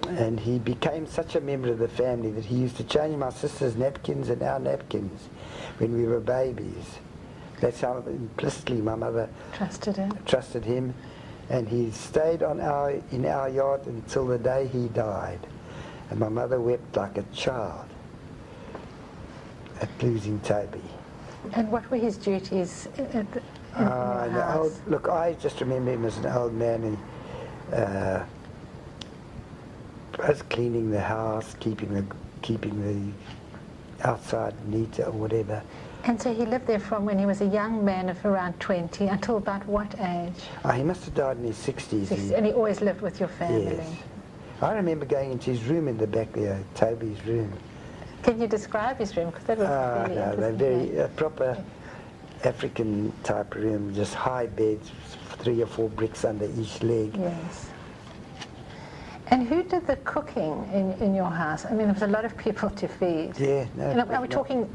And he became such a member of the family that he used to change my sister's napkins and our napkins when we were babies. That's how implicitly my mother trusted him. And he stayed in our yard until the day he died. And my mother wept like a child at losing Toby. And what were his duties in the house? Look, I just remember him as an old man, and us cleaning the house, keeping the outside neat or whatever. And so he lived there from when he was a young man of around 20 until about what age? He must have died in his 60s. And he always lived with your family? Yes. I remember going into his room in the back there, Toby's room. Can you describe his room? Because that was really interesting. Very proper African type room, just high beds, 3 or 4 bricks under each leg. Yes. And who did the cooking in your house? I mean, there was a lot of people to feed. Yeah, no. Are we talking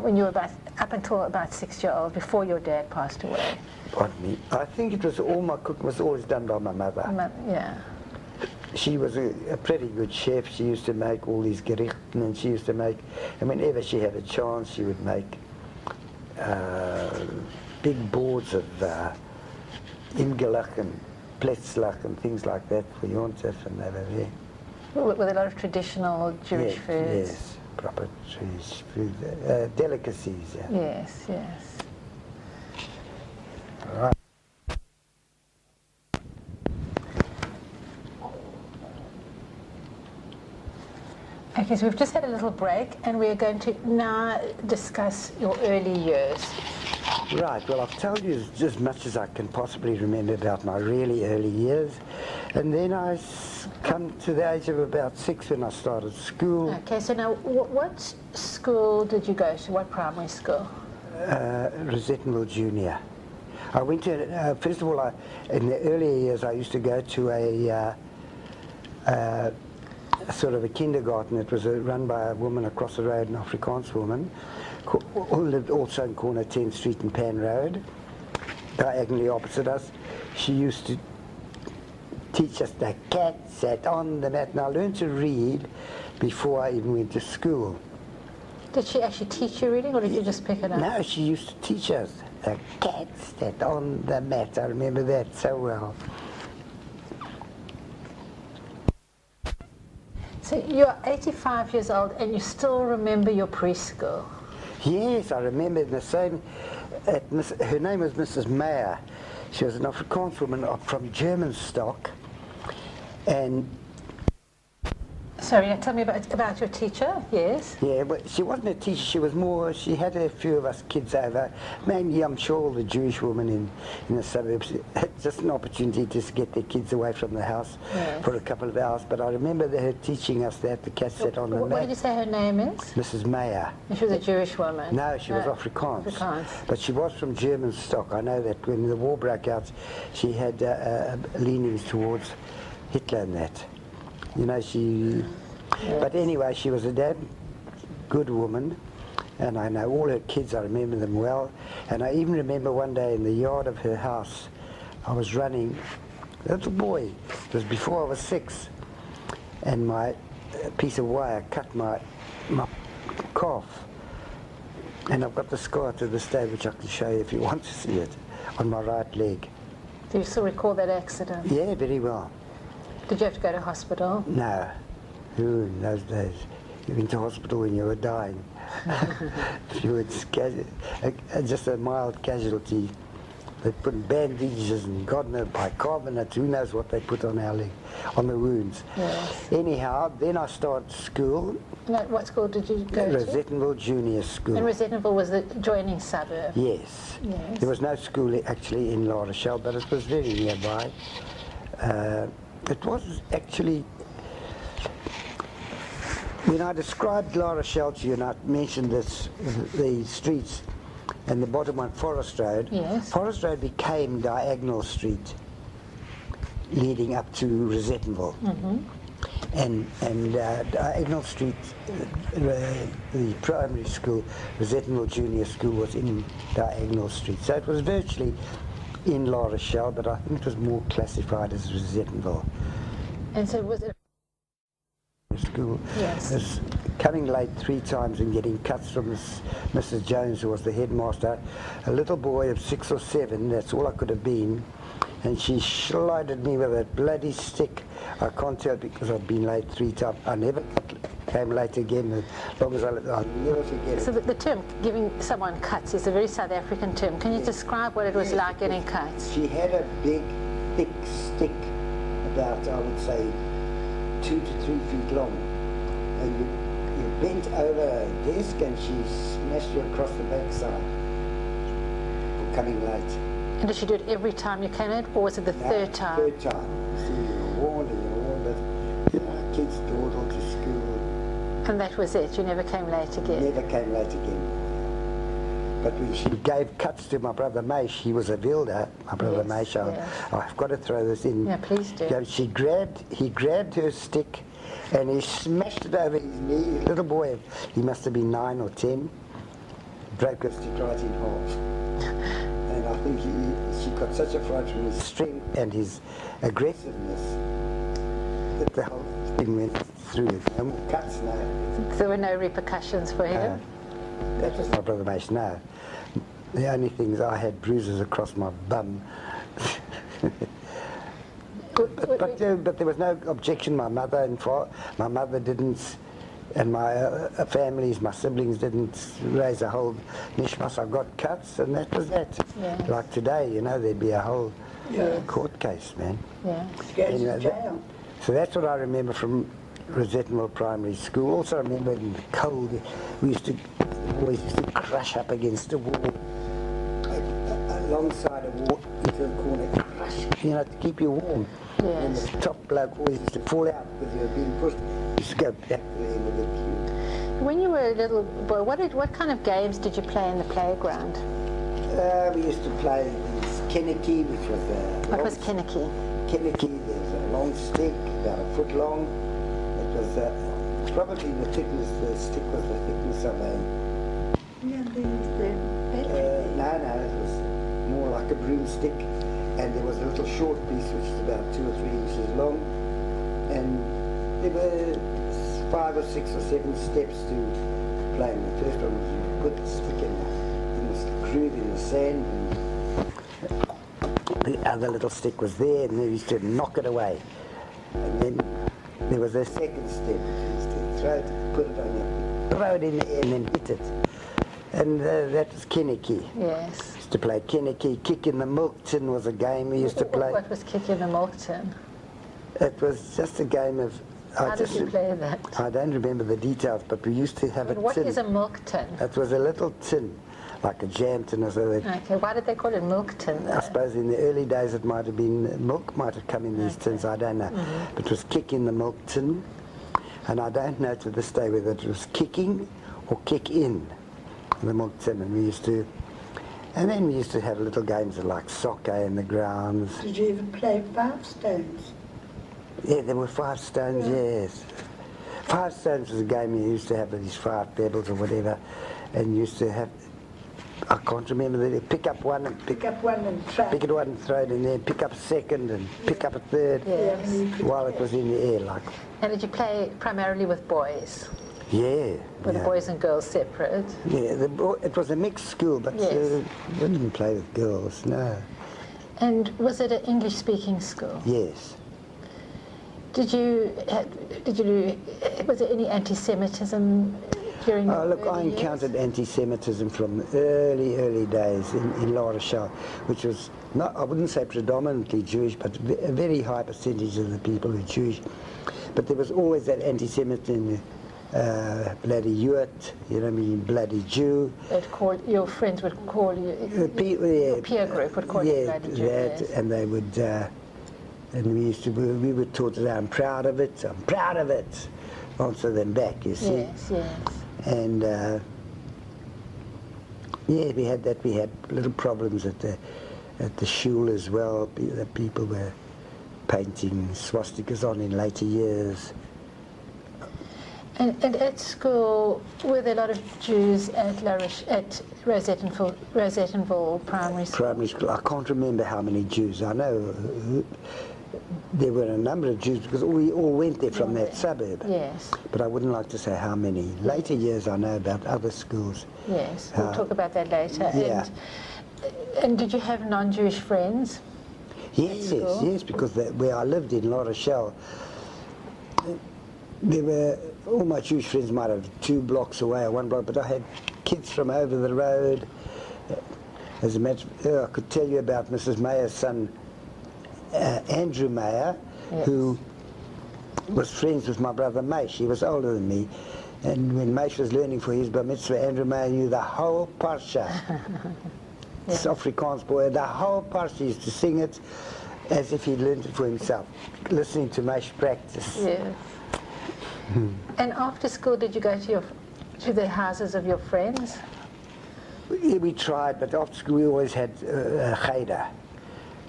when you were up until about 6-year-old, before your dad passed away? Pardon me. I think all my cooking was always done by my mother. Yeah. She was a pretty good chef. She used to make all these gerichten, and she used to make, and whenever she had a chance, she would make big boards of ingelach and pletzlach and things like that for Yontif, and they were there. With a lot of traditional Jewish foods. Yes, proper Jewish food, delicacies. Yeah. Yes, yes. All right. Okay, so we've just had a little break, and we're going to now discuss your early years. Right, well, I've told you as much as I can possibly remember about my really early years. And then I come to the age of about 6 when I started school. Okay, so now what school did you go to? What primary school? Rosettenville Junior. I went to, first of all, in the earlier years, I used to go to a sort of a kindergarten. It was run by a woman across the road, an Afrikaans woman, who lived also in corner 10th Street and Pan Road, diagonally opposite us. She used to teach us the cat sat on the mat. And I learned to read before I even went to school. Did she actually teach you reading, or did you just pick it up? No, she used to teach us the cat sat on the mat. I remember that so well. So you're 85 years old and you still remember your preschool? Yes, I remember the same. Her name was Mrs. Meyer. She was an Afrikaans woman from German stock. And sorry, tell me about your teacher, yes? yeah, but she wasn't a teacher, she was more, she had a few of us kids over, mainly I'm sure all the Jewish women in the suburbs, just an opportunity to get their kids away from the house for a couple of hours. But I remember her teaching us that, the cat sat on the mat. What did you say her name is? Mrs. Meyer. She was a Jewish woman? No, she was Afrikaans. But she was from German stock. I know that when the war broke out, she had leanings towards Hitler and that. You know, she... But anyway, she was a damn good woman, and I know all her kids, I remember them well, and I even remember one day in the yard of her house, I was running, a little boy, it was before I was 6, and my piece of wire cut my calf, and I've got the scar to this day, which I can show you if you want to see it, on my right leg. Do you still recall that accident? Yeah, very well. Did you have to go to hospital? No. Who in those days? You went to hospital when you were dying. You were just a mild casualty. They put bandages and God knows bicarbonate, who knows what they put on our leg, on the wounds. Yes. Anyhow, then I started school. No, what school did you go to? Rosettenville Junior School. And Rosettenville was the adjoining suburb? Yes. Yes. There was no school actually in La Rochelle, but it was very nearby. It was actually... When I described La Rochelle to you, and I mentioned the streets, and the bottom one, Forest Road. Yes. Forest Road became Diagonal Street, leading up to Rosettenville. Mm-hmm. And Diagonal Street, the primary school, Rosettenville Junior School, was in Diagonal Street. So it was virtually in La Rochelle, but I think it was more classified as Rosettenville. And so was it School. Yes. Was coming late 3 times and getting cuts from Mrs. Jones, who was the headmaster. A little boy of 6 or 7, that's all I could have been, and she slided me with a bloody stick. I can't tell because I've been late 3 times. I never came late again, as long as I'll never forget So it. the term giving someone cuts is a very South African term. Can you describe what it was like getting cuts? She had a big, thick stick, about, I would say, 2 to 3 feet long, and you bent over a desk and she smashed you across the backside for coming late. And did she do it every time you came in, or was it the third time? Third time. You see, you were warned and you were warned, but kids dawdled to school. And that was it? You never came late again? Never came late again. But when she gave cuts to my brother Maish, he was a Wilder, my brother Yes, Maish. yes. I've got to throw this in. Yeah, please do. Yeah, he grabbed her stick and he smashed it over his knee. Little boy, he must have been 9 or 10, broke her stick right in half. And I think she got such a fright from his strength and his aggressiveness that the whole thing went through it. No more cuts now. There were no repercussions for him? That was my brother Maish, no. The only things I had bruises across my bum. But there was no objection. My mother didn't, and my families, my siblings didn't raise a whole mishmash. I got cuts, and that was that. Yes. Like today, you know, there'd be a whole court case, man. Yeah. Goes to jail. So that's what I remember from Rosettenville Primary School. Also, I remember in the cold, we always used to crush up against a wall, alongside a wall, into a corner, crush, you know, to keep you warm. Yes. And the top bloke always used to fall out because you were being pushed. You used to go back to the end of the queue. When you were a little boy, what kind of games did you play in the playground? We used to play this Kenneki, which was a What was Kenneki? Kenneki, there's a long stick, about a foot long. It was probably the stick was the thickness of a... Yeah, the No, it was more like a broomstick, and there was a little short piece which is about 2 or 3 inches long, and there were 5 or 6 or 7 steps to playing. The first one was you put the stick in the groove in the sand, and the other little stick was there, and you used to knock it away. And then there was a second step, which you used to throw it, put it on your, throw it in the air and then hit it. And that was Kenneki. Yes. Used to play Kenneki. Kick in the milk tin was a game we used to play. What was Kick in the Milk Tin? It was just a game of... How did you play that? I don't remember the details, but we used to have a What tin. is a milk tin? It was a little tin, like a jam tin or so. Okay, why did they call it milk tin though? I suppose in the early days it might have been, milk might have come in these tins, I don't know. But it was Kick in the milk tin. And I don't know to this day whether it was kicking or kick in the milk tin. And we used to... And then we used to have little games like soccer in the grounds. Did you even play 5 stones? Yeah, there were 5 stones, yes. 5 stones was a game you used to have with these 5 pebbles or whatever, and used to have, I can't remember, they pick up one and Pick up one and try. pick it one and throw it in there, pick up a second and pick up a third while it was in the air, like. And did you play primarily with boys? Yeah. Were the boys and girls separate? Yeah, it was a mixed school, but Yes. we didn't play with girls, no. And was it an English-speaking school? Yes. Was there any anti-Semitism during the Look, I early years? encountered anti-Semitism from early days in La Rochelle, which was not, I wouldn't say predominantly Jewish, but a very high percentage of the people were Jewish. But there was always that anti-Semitism, bloody Ewart, you know what I mean, bloody Jew. Your friends would call you, your peer group would call you bloody Jew. That, Yes. and they would, and we were taught that I'm proud of it, answer them back, you see. Yes, yes. And yeah, we had little problems at the shul as well. The people were painting swastikas on in later years. And at school, were there a lot of Jews at Rosettenville Primary School? Primary school, I can't remember how many Jews. I know there were a number of Jews because we all went there from that suburb. Yes. But I wouldn't like to say how many. Later years I know about other schools. Yes, we'll talk about that later. Yeah. And did you have non-Jewish friends? Yes, because where I lived in La Rochelle, there were, all my Jewish friends might have 2 blocks away or 1 block, but I had kids from over the road. As a matter of I could tell you about Mrs. Mayer's son, Andrew Mayer, who was friends with my brother Maish. He was older than me. And when Maish was learning for his bar mitzvah, Andrew Mayer knew the whole parsha. This Afrikaans boy, the whole parsha, used to sing it as if he'd learned it for himself, listening to Maish practice. Yes. And after school, did you go to the houses of your friends? We tried, but after school we always had cheder.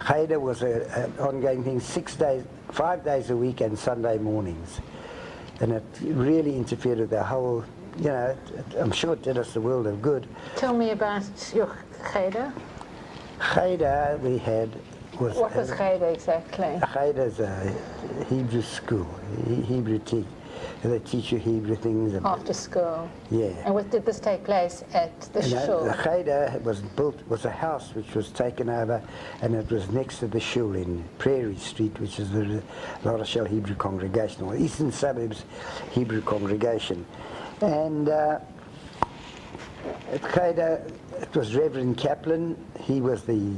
Cheder was an ongoing thing, 5 days a week and Sunday mornings. And it really interfered with the whole, I'm sure it did us the world of good. Tell me about your cheder. Cheder we had was... What was cheder exactly? Cheder is a Hebrew school, Hebrew teach. They teach you Hebrew things. After school? Yeah. And did this take place at the shul? The cheder was a house which was taken over, and it was next to the shul in Prairie Street, which is the La Rochelle Hebrew Congregation, or Eastern Suburbs Hebrew Congregation. And at cheder, it was Reverend Kaplan. He was the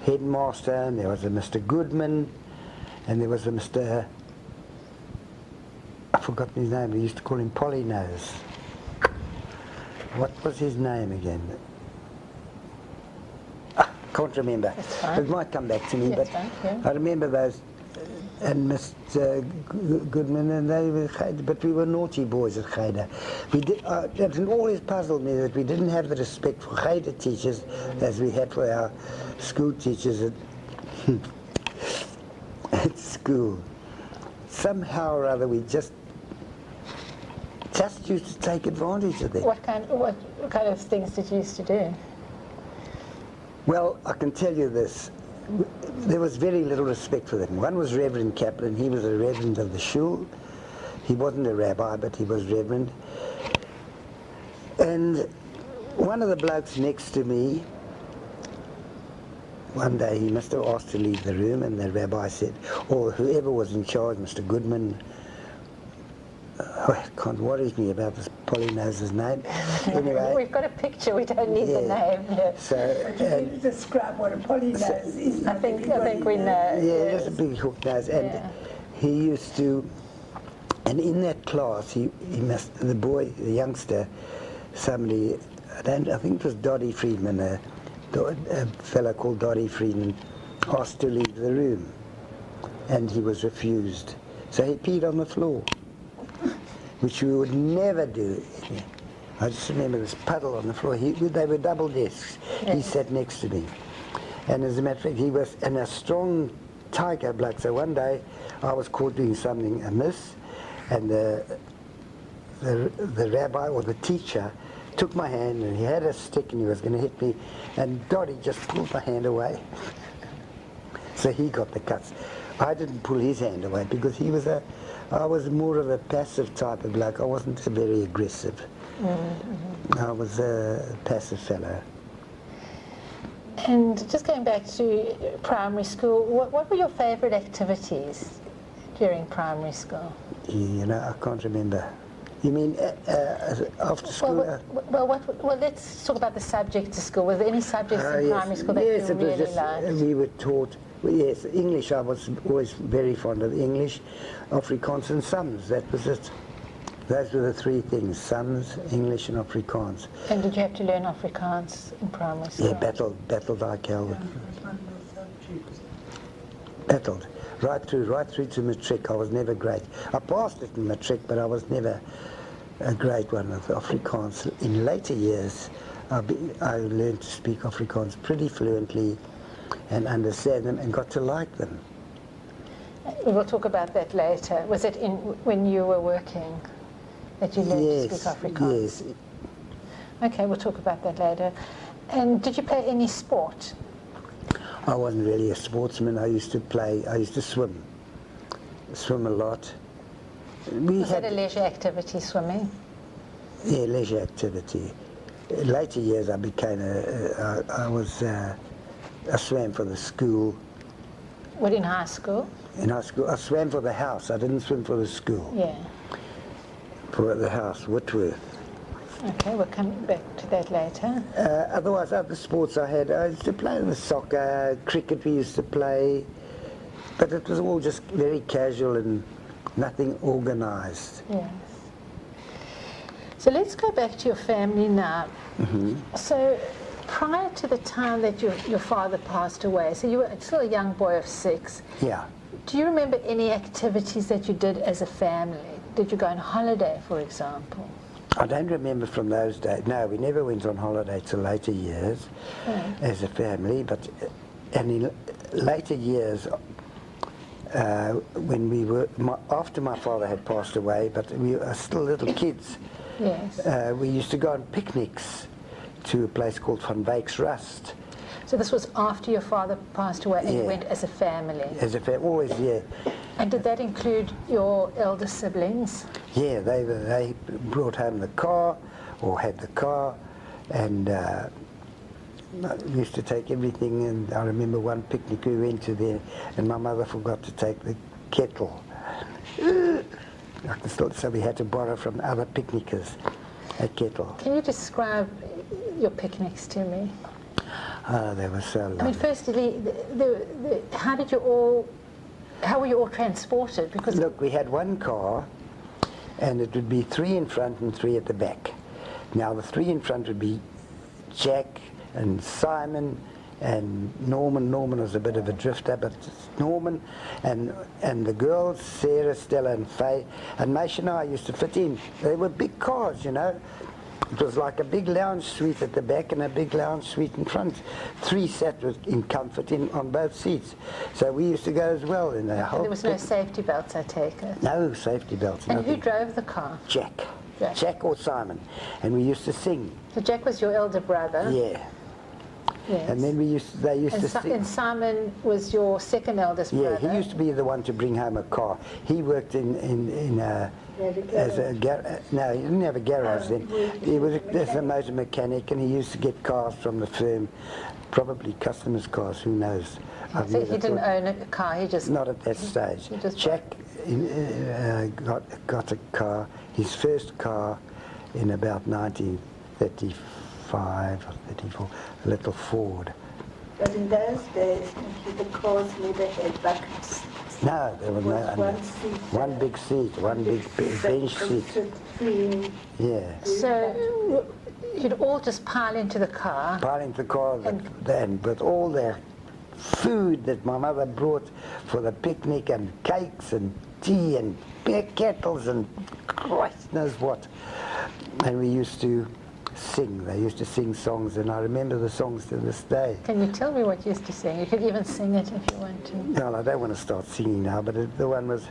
headmaster, and there was a Mr. Goodman, and there was a Mr. I've forgotten his name. We used to call him Polynose. What was his name again? Can't remember. That's fine. It might come back to me, That's but fine, yeah. I remember those. And Mr. Goodman, and they were cheder, but we were naughty boys at cheder. It always puzzled me that we didn't have the respect for cheder teachers as we had for our school teachers at school. Somehow or other, we just used to take advantage of them. What kind of things did you used to do? Well, I can tell you this. There was very little respect for them. One was Reverend Kaplan. He was a reverend of the shul. He wasn't a rabbi, but he was reverend. And one of the blokes next to me, one day he must have asked to leave the room, and the rabbi said, or whoever was in charge, Mr. Goodman, it can't worry me about this Polynose's name. Anyway, We've got a picture, we don't need the name. Yeah. So, Can you describe what a polynose is? I think we know. yeah, just a big hook nose. And he used to, and in that class, the youngster, somebody, I think it was Dottie Friedman, a fellow called Dottie Friedman, asked to leave the room, and he was refused. So he peed on the floor, which we would never do. I just remember this puddle on the floor. They were double desks. He sat next to me. And as a matter of fact, he was a strong tiger bloke. So one day I was caught doing something amiss, and the rabbi or the teacher took my hand, and he had a stick and he was going to hit me, and Dottie just pulled my hand away. So he got the cuts. I didn't pull his hand away because I was more of a passive type of bloke. I wasn't very aggressive. Mm-hmm. I was a passive fellow. And just going back to primary school, what were your favourite activities during primary school? You know, I can't remember. You mean after school? Well, let's talk about the subjects of school. Were there any subjects in primary school that you really liked? We were taught, yes, English. I was always very fond of English, Afrikaans and sums. That was it. Those were the three things: sums, English and Afrikaans. And did you have to learn Afrikaans in primary school? Yeah, battled like hell. Battled. Right through to matric. I was never great. I passed it in matric, but I was never a great one with Afrikaans. In later years, I learned to speak Afrikaans pretty fluently and understand them and got to like them. We will talk about that later. Was it when you were working that you learned to speak Afrikaans? Yes. Okay, we'll talk about that later. And did you play any sport? I wasn't really a sportsman. I used to swim a lot. Was that a leisure activity, swimming? Yeah, leisure activity. In later years I became I swam for the school. What, in high school? In high school, I swam for the house. I didn't swim for the school. Yeah. For the house, Whitworth. Okay, we'll come back to that later. Otherwise, other sports I used to play the soccer, cricket we used to play, but it was all just very casual and nothing organised. Yes. So let's go back to your family now. Mm-hmm. So prior to the time that your father passed away, so you were still a young boy of 6. Yeah. Do you remember any activities that you did as a family? Did you go on holiday, for example? I don't remember from those days. No, we never went on holiday till later years as a family, but in later years, when we were, after my father had passed away, but we were still little kids, yes. We used to go on picnics to a place called Van Wyck's Rust. So this was after your father passed away and you went as a family? As a family, always, yeah. And did that include your elder siblings? Yeah, they brought home the car, or had the car, and we used to take everything. And I remember one picnic we went to there, and my mother forgot to take the kettle. So we had to borrow from other picnickers a kettle. Can you describe your picnics to me? Oh, they were so lovely. I mean, firstly, how were you all transported? Because look, we had one car, and it would be 3 in front and 3 at the back. Now, the 3 in front would be Jack and Simon and Norman. Norman was a bit of a drifter, but Norman and the girls, Sarah, Stella and Faye. And Maish and I used to fit in. They were big cars, you know. It was like a big lounge suite at the back and a big lounge suite in front. 3 sat in comfort on both seats. So we used to go as well. In the whole there was no safety belts, I take it? No safety belts, And nothing. who drove the car? Jack or Simon. And we used to sing. So Jack was your elder brother? Yeah. Yes. And then they used to sing. And Simon was your second eldest brother? Yeah, he used to be the one to bring home a car. He worked as a no, he didn't have a garage then. He was as a motor mechanic, and he used to get cars from the firm, probably customers' cars. Who knows? So he didn't own a car. He just not at that stage. Jack got a car, his first car, in about 1935 or 34, a little Ford. But in those days, the cars never had buckets. No, there was no. One big seat, one big bench seat. Yeah. So you'd all just pile into the car? Pile into the car, and with all the food that my mother brought for the picnic, and cakes and tea and beer kettles and Christ knows what. And we used to sing. They used to sing songs, and I remember the songs to this day. Can you tell me what you used to sing? You could even sing it if you want to. No, I don't want to start singing now, but the one was,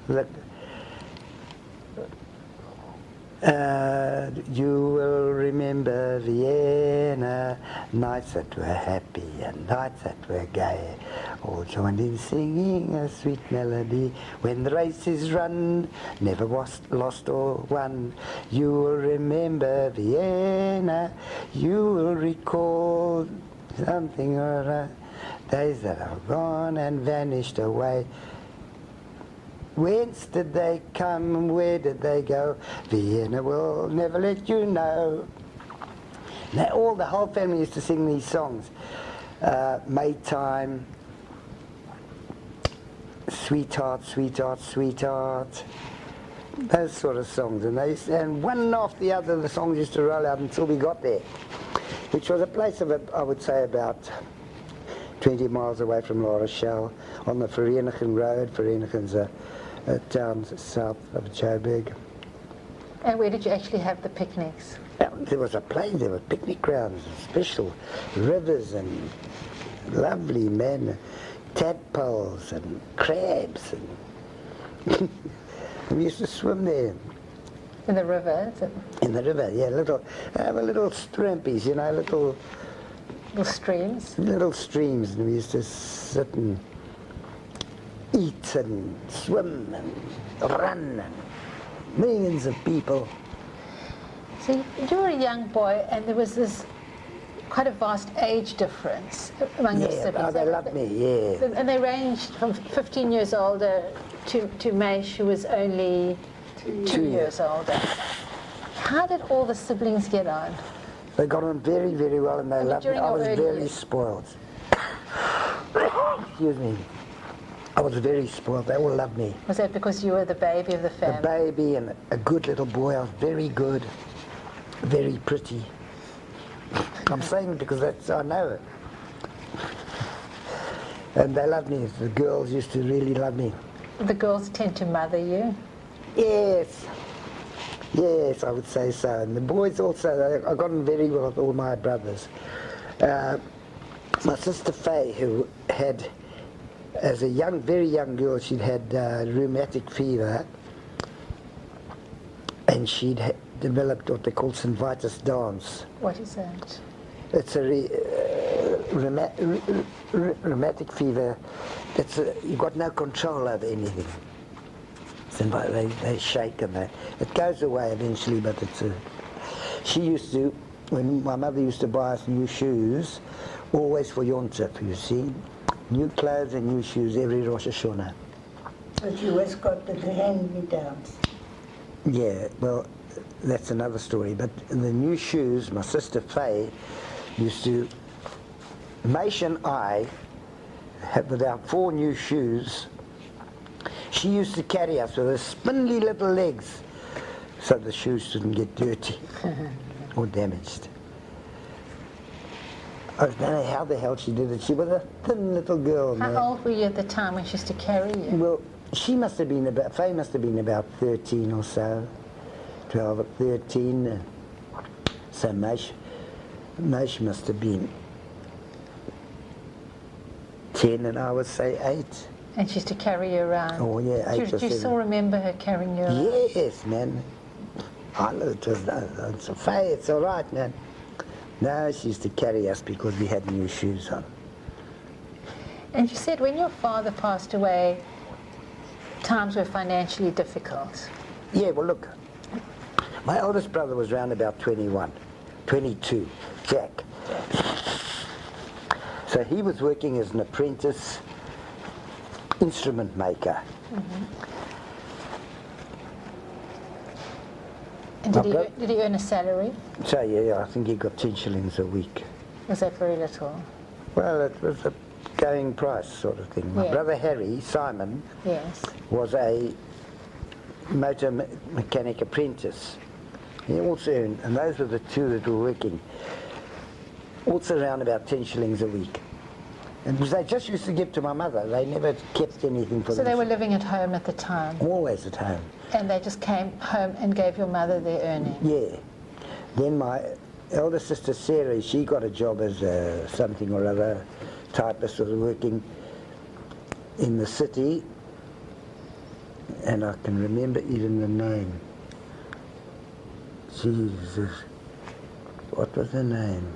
look, you will remember Vienna, nights that were happy and nights that were gay, all joined in singing a sweet melody. When the race is run, never was lost or won. You will remember Vienna, you will recall something or other, days that are gone and vanished away. Whence did they come? Where did they go? Vienna will never let you know. Now, the whole family used to sing these songs. Maytime, Sweetheart, Sweetheart, Sweetheart. Those sort of songs. And one after the other, the songs used to roll out until we got there, which was a place of, I would say, about 20 miles away from La Rochelle, on the Verenigen Road. Verenigen's a town south of Joburg. And where did you actually have the picnics? There was a place, there were picnic grounds, special rivers and lovely men, tadpoles and crabs. And we used to swim there. In the river? In the river, yeah, little strimpies, you know, little streams? Little streams, and we used to sit and eat and swim and run, and millions of people. So you were a young boy, and there was this quite a vast age difference among your siblings. Oh, they loved me, yeah. And they ranged from 15 years older to Maish, who was only 2 years older. How did all the siblings get on? They got on very, very well, and they loved me. I was very years? spoiled. Excuse me. I was very spoiled. They all loved me. Was that because you were the baby of the family? The baby and a good little boy. I was very good, very pretty. I'm saying it because that's, I know it. And they loved me. The girls used to really love me. The girls tend to mother you? Yes. Yes, I would say so. And the boys also, I got on very well with all my brothers. My sister Faye, who had, as a very young girl, she'd had rheumatic fever, and she'd developed what they call synvitis dance. What is that? It's a rheumatic fever. You've got no control over anything. They shake and it goes away eventually, but she used to, when my mother used to buy us new shoes, always for Yontif, you see, new clothes and new shoes every Rosh Hashanah. But you always got the hand-me-downs. Yeah, well, that's another story, but the new shoes, my sister Faye used to, Maish and I had about 4 new shoes. She used to carry us with her spindly little legs so the shoes didn't get dirty or damaged. I don't know how the hell she did it. She was a thin little girl. How old were you at the time when she used to carry you? Well, Faye must have been about 13 or so, 12 or 13. So Maish must have been 10, and I would say 8. And she used to carry you around? Oh, yeah, 8 or 7. Do you still remember her carrying you around? Yes, man. I know it's a Faye, it's all right, man. No, she used to carry us because we had new shoes on. And you said when your father passed away, times were financially difficult. Yeah, well, look, my oldest brother was around about 21, 22, Jack. So he was working as an apprentice instrument maker. Mm-hmm. And did he earn a salary? So yeah, I think he got 10 shillings a week. Was that very little? Well, it was a going price sort of thing. My brother Harry, Simon, yes, was a motor mechanic apprentice. He also earned, and those were the two that were working, also around about 10 shillings a week. And because they just used to give to my mother. They never kept anything for So them. they were living at home at the time? Always at home. And they just came home and gave your mother their earnings? Yeah. Then my elder sister Sarah, she got a job as something or other typist, was working in the city, and I can remember even the name. Jesus, what was her name?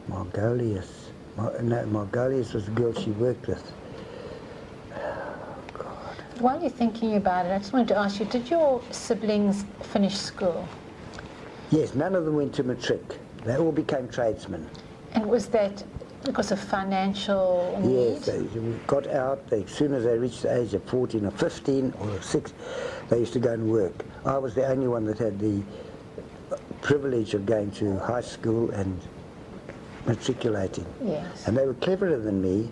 Margolius. No, Margolius was the girl she worked with. While you're thinking about it, I just wanted to ask you, did your siblings finish school? Yes, none of them went to matric. They all became tradesmen. And was that because of financial need? Yes, they got out. As soon as they reached the age of 14 or 15 or 6, they used to go and work. I was the only one that had the privilege of going to high school and matriculating. Yes. And they were cleverer than me,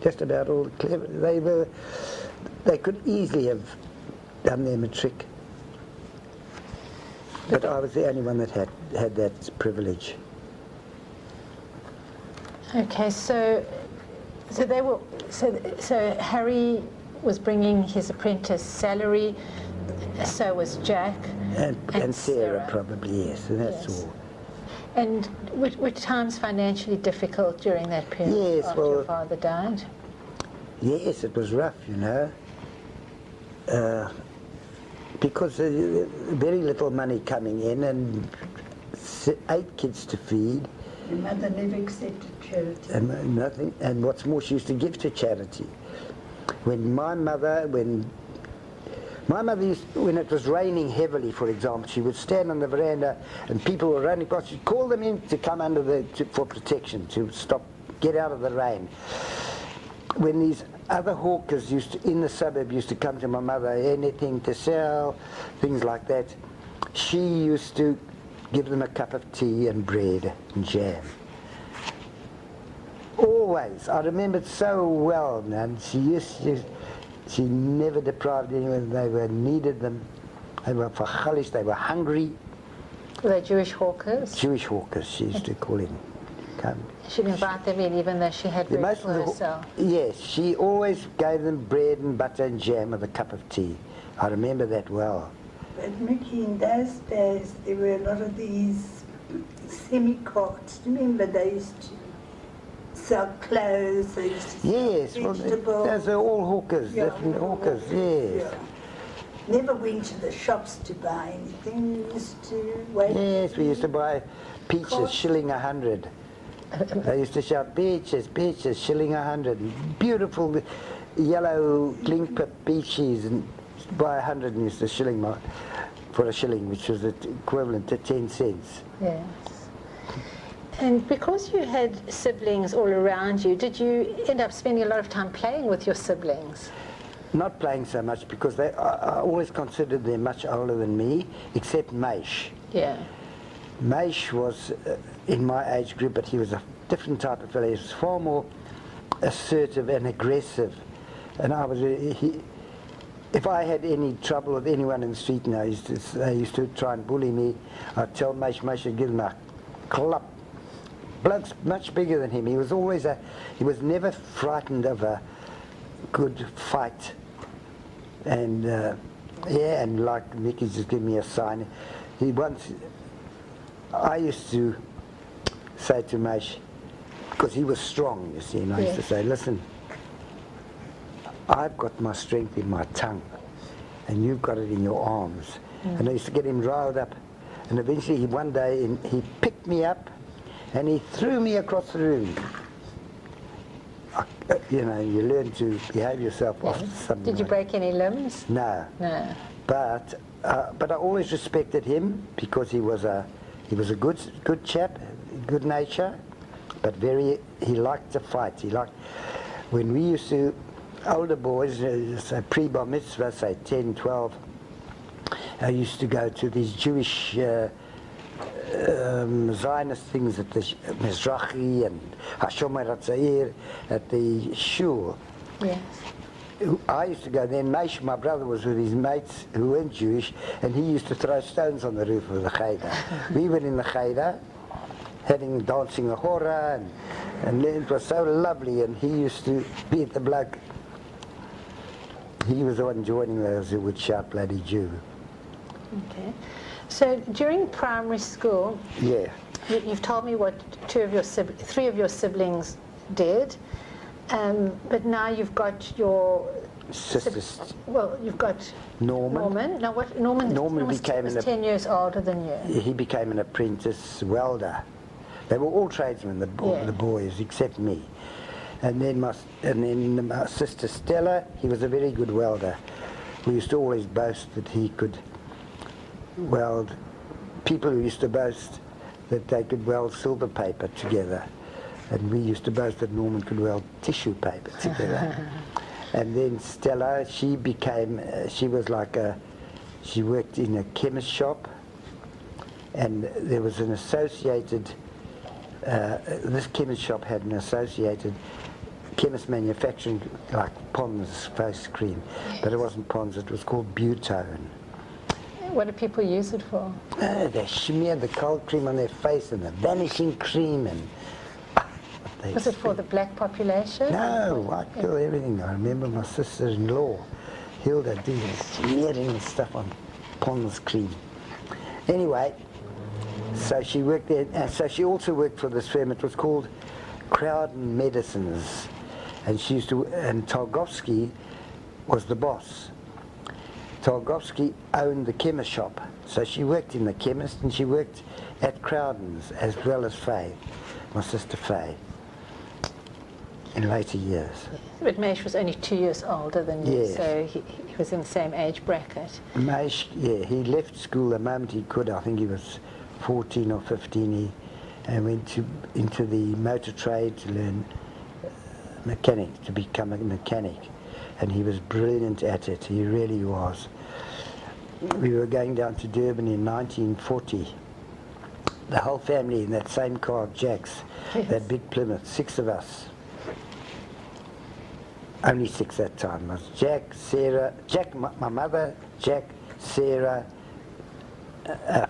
just about all clever. They could easily have done their matric. But I was the only one that had that privilege. Okay, so Harry was bringing his apprentice salary, so was Jack. And Sarah probably, yes, and that's Yes. all. And were times financially difficult during that period Yes, after well, your father died? Yes, it was rough, you know. Because very little money coming in and 8 kids to feed. Your mother never accepted charity. And nothing. And what's more, she used to give to charity. When my mother used, when it was raining heavily, for example, she would stand on the veranda and people were running past. She'd call them in to come under for protection, to stop, get out of the rain. When these other hawkers in the suburb used to come to my mother, anything to sell, things like that, she used to give them a cup of tea and bread and jam. Always. I remember it so well, man. She never deprived anyone. They needed them. They were vergullish, they were hungry. Were they Jewish hawkers? Jewish hawkers, she used to call him. Come. She'd invite them in even though she had bread for herself? Yes, she always gave them bread and butter and jam with a cup of tea. I remember that well. But Mickey, in those days, there were a lot of these semi-carts. Remember, they used to sell clothes, they used to Yes, sell well, vegetables. those are all hawkers, different hawkers, yes. Yeah. Never went to the shops to buy anything. We used to wait. Yes, we used to buy peaches, shilling 100. They used to shout, peaches, peaches, shilling 100. Beautiful yellow cling-pip peaches, and buy 100 and used to shilling for a shilling, which was equivalent to 10 cents. Yes. And because you had siblings all around you, did you end up spending a lot of time playing with your siblings? Not playing so much because I always considered them much older than me, except Maish. Yeah. Maish was in my age group, but he was a different type of fellow. He was far more assertive and aggressive. And if I had any trouble with anyone in the street, and they used to try and bully me, I'd tell Maish would give him a club. Bloke's much bigger than him. He was never frightened of a good fight. And and like Mickey just gave me a sign. I used to say to Maish, because he was strong, you see, and I used to say, listen, I've got my strength in my tongue, and you've got it in your arms. And I used to get him riled up. And eventually, one day, he picked me up, and he threw me across the room. You know, you learn to behave yourself after something. Did you break any limbs? No. No. But I always respected him because he was a good chap, good nature, but he liked to fight. When we used to, older boys, say pre-bar mitzvah, say 10, 12, I used to go to these Jewish Zionist things at the Mizrahi and Hashomer Hatzair at the shul. Yes. I used to go there, and Maish, my brother, was with his mates who weren't Jewish, and he used to throw stones on the roof of the cheder. We were in the cheder, dancing a hora, and And then it was so lovely, and he used to be the bloke. He was the one joining those who would shout bloody Jew. Okay. So during primary school, Yeah. you've told me what three of your siblings did, but now you've got your Sisters. well, you've got Norman. Now what? Norman became was 10 years older than you. He became an apprentice welder. They were all tradesmen, the boys, except me. And then my sister Stella, he was a very good welder. We used to always boast that he could weld. People who used to boast that they could weld silver paper together. And we used to boast that Norman could weld tissue paper together. And then Stella, she worked in a chemist shop, and there was an associated, this chemist shop had an associated chemist manufacturing, like Pond's face cream, but it wasn't Pond's, it was called Butone. What do people use it for? They smeared the cold cream on their face and the vanishing cream, and was it for the black population? No, white girl, everything. I remember my sister-in-law, Hilda, doing smearing the stuff on Pond's cream. Anyway, so she worked there, and so she also worked for this firm. It was called Crowden Medicines, and she used to. And Targovsky was the boss. Targovsky owned the chemist shop, so she worked in the chemist, and she worked at Crowden's as well as Faye, my sister Faye, in later years. But Maish was only 2 years older than you, Yes. so he was in the same age bracket. Maish, yeah, he left school the moment he could. I think he was 14 or 15. And went into the motor trade to learn mechanic, to become a mechanic. And he was brilliant at it, he really was. We were going down to Durban in 1940. The whole family in that same car, Jack's, Yes. that big Plymouth, 6 of us. Only 6 that time. It was Jack, Sarah, my mother, Jack, Sarah,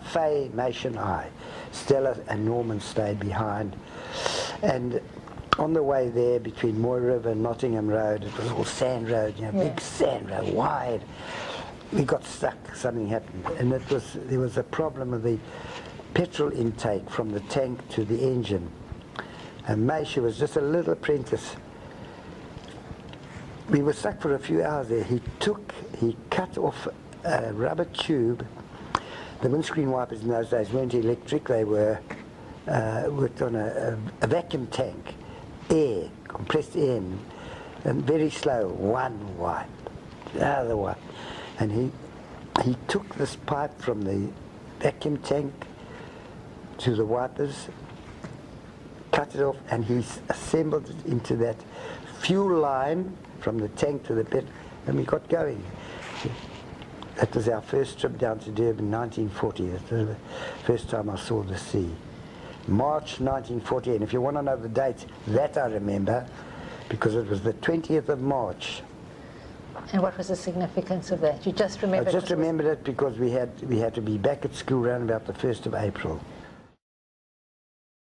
Faye, Maish and I. Stella and Norman stayed behind. And on the way there, between Moy River and Nottingham Road, it was all sand road, big sand road, wide. We got stuck, something happened. And there was a problem with the petrol intake from the tank to the engine. And Maish was just a little apprentice. We were stuck for a few hours there. He cut off a rubber tube. The windscreen wipers in those days weren't electric. They were worked on a vacuum tank, air, compressed air, and very slow. One wipe, the other wipe. And he took this pipe from the vacuum tank to the wipers, cut it off, and he assembled it into that fuel line from the tank to the pit, and we got going. That was our first trip down to Durban in 1940. That was the first time I saw the sea. March 1940, and if you want to know the date, that I remember, because it was the 20th of March. And what was the significance of that? You just remembered? I just remembered it because we had to be back at school around about the 1st of April.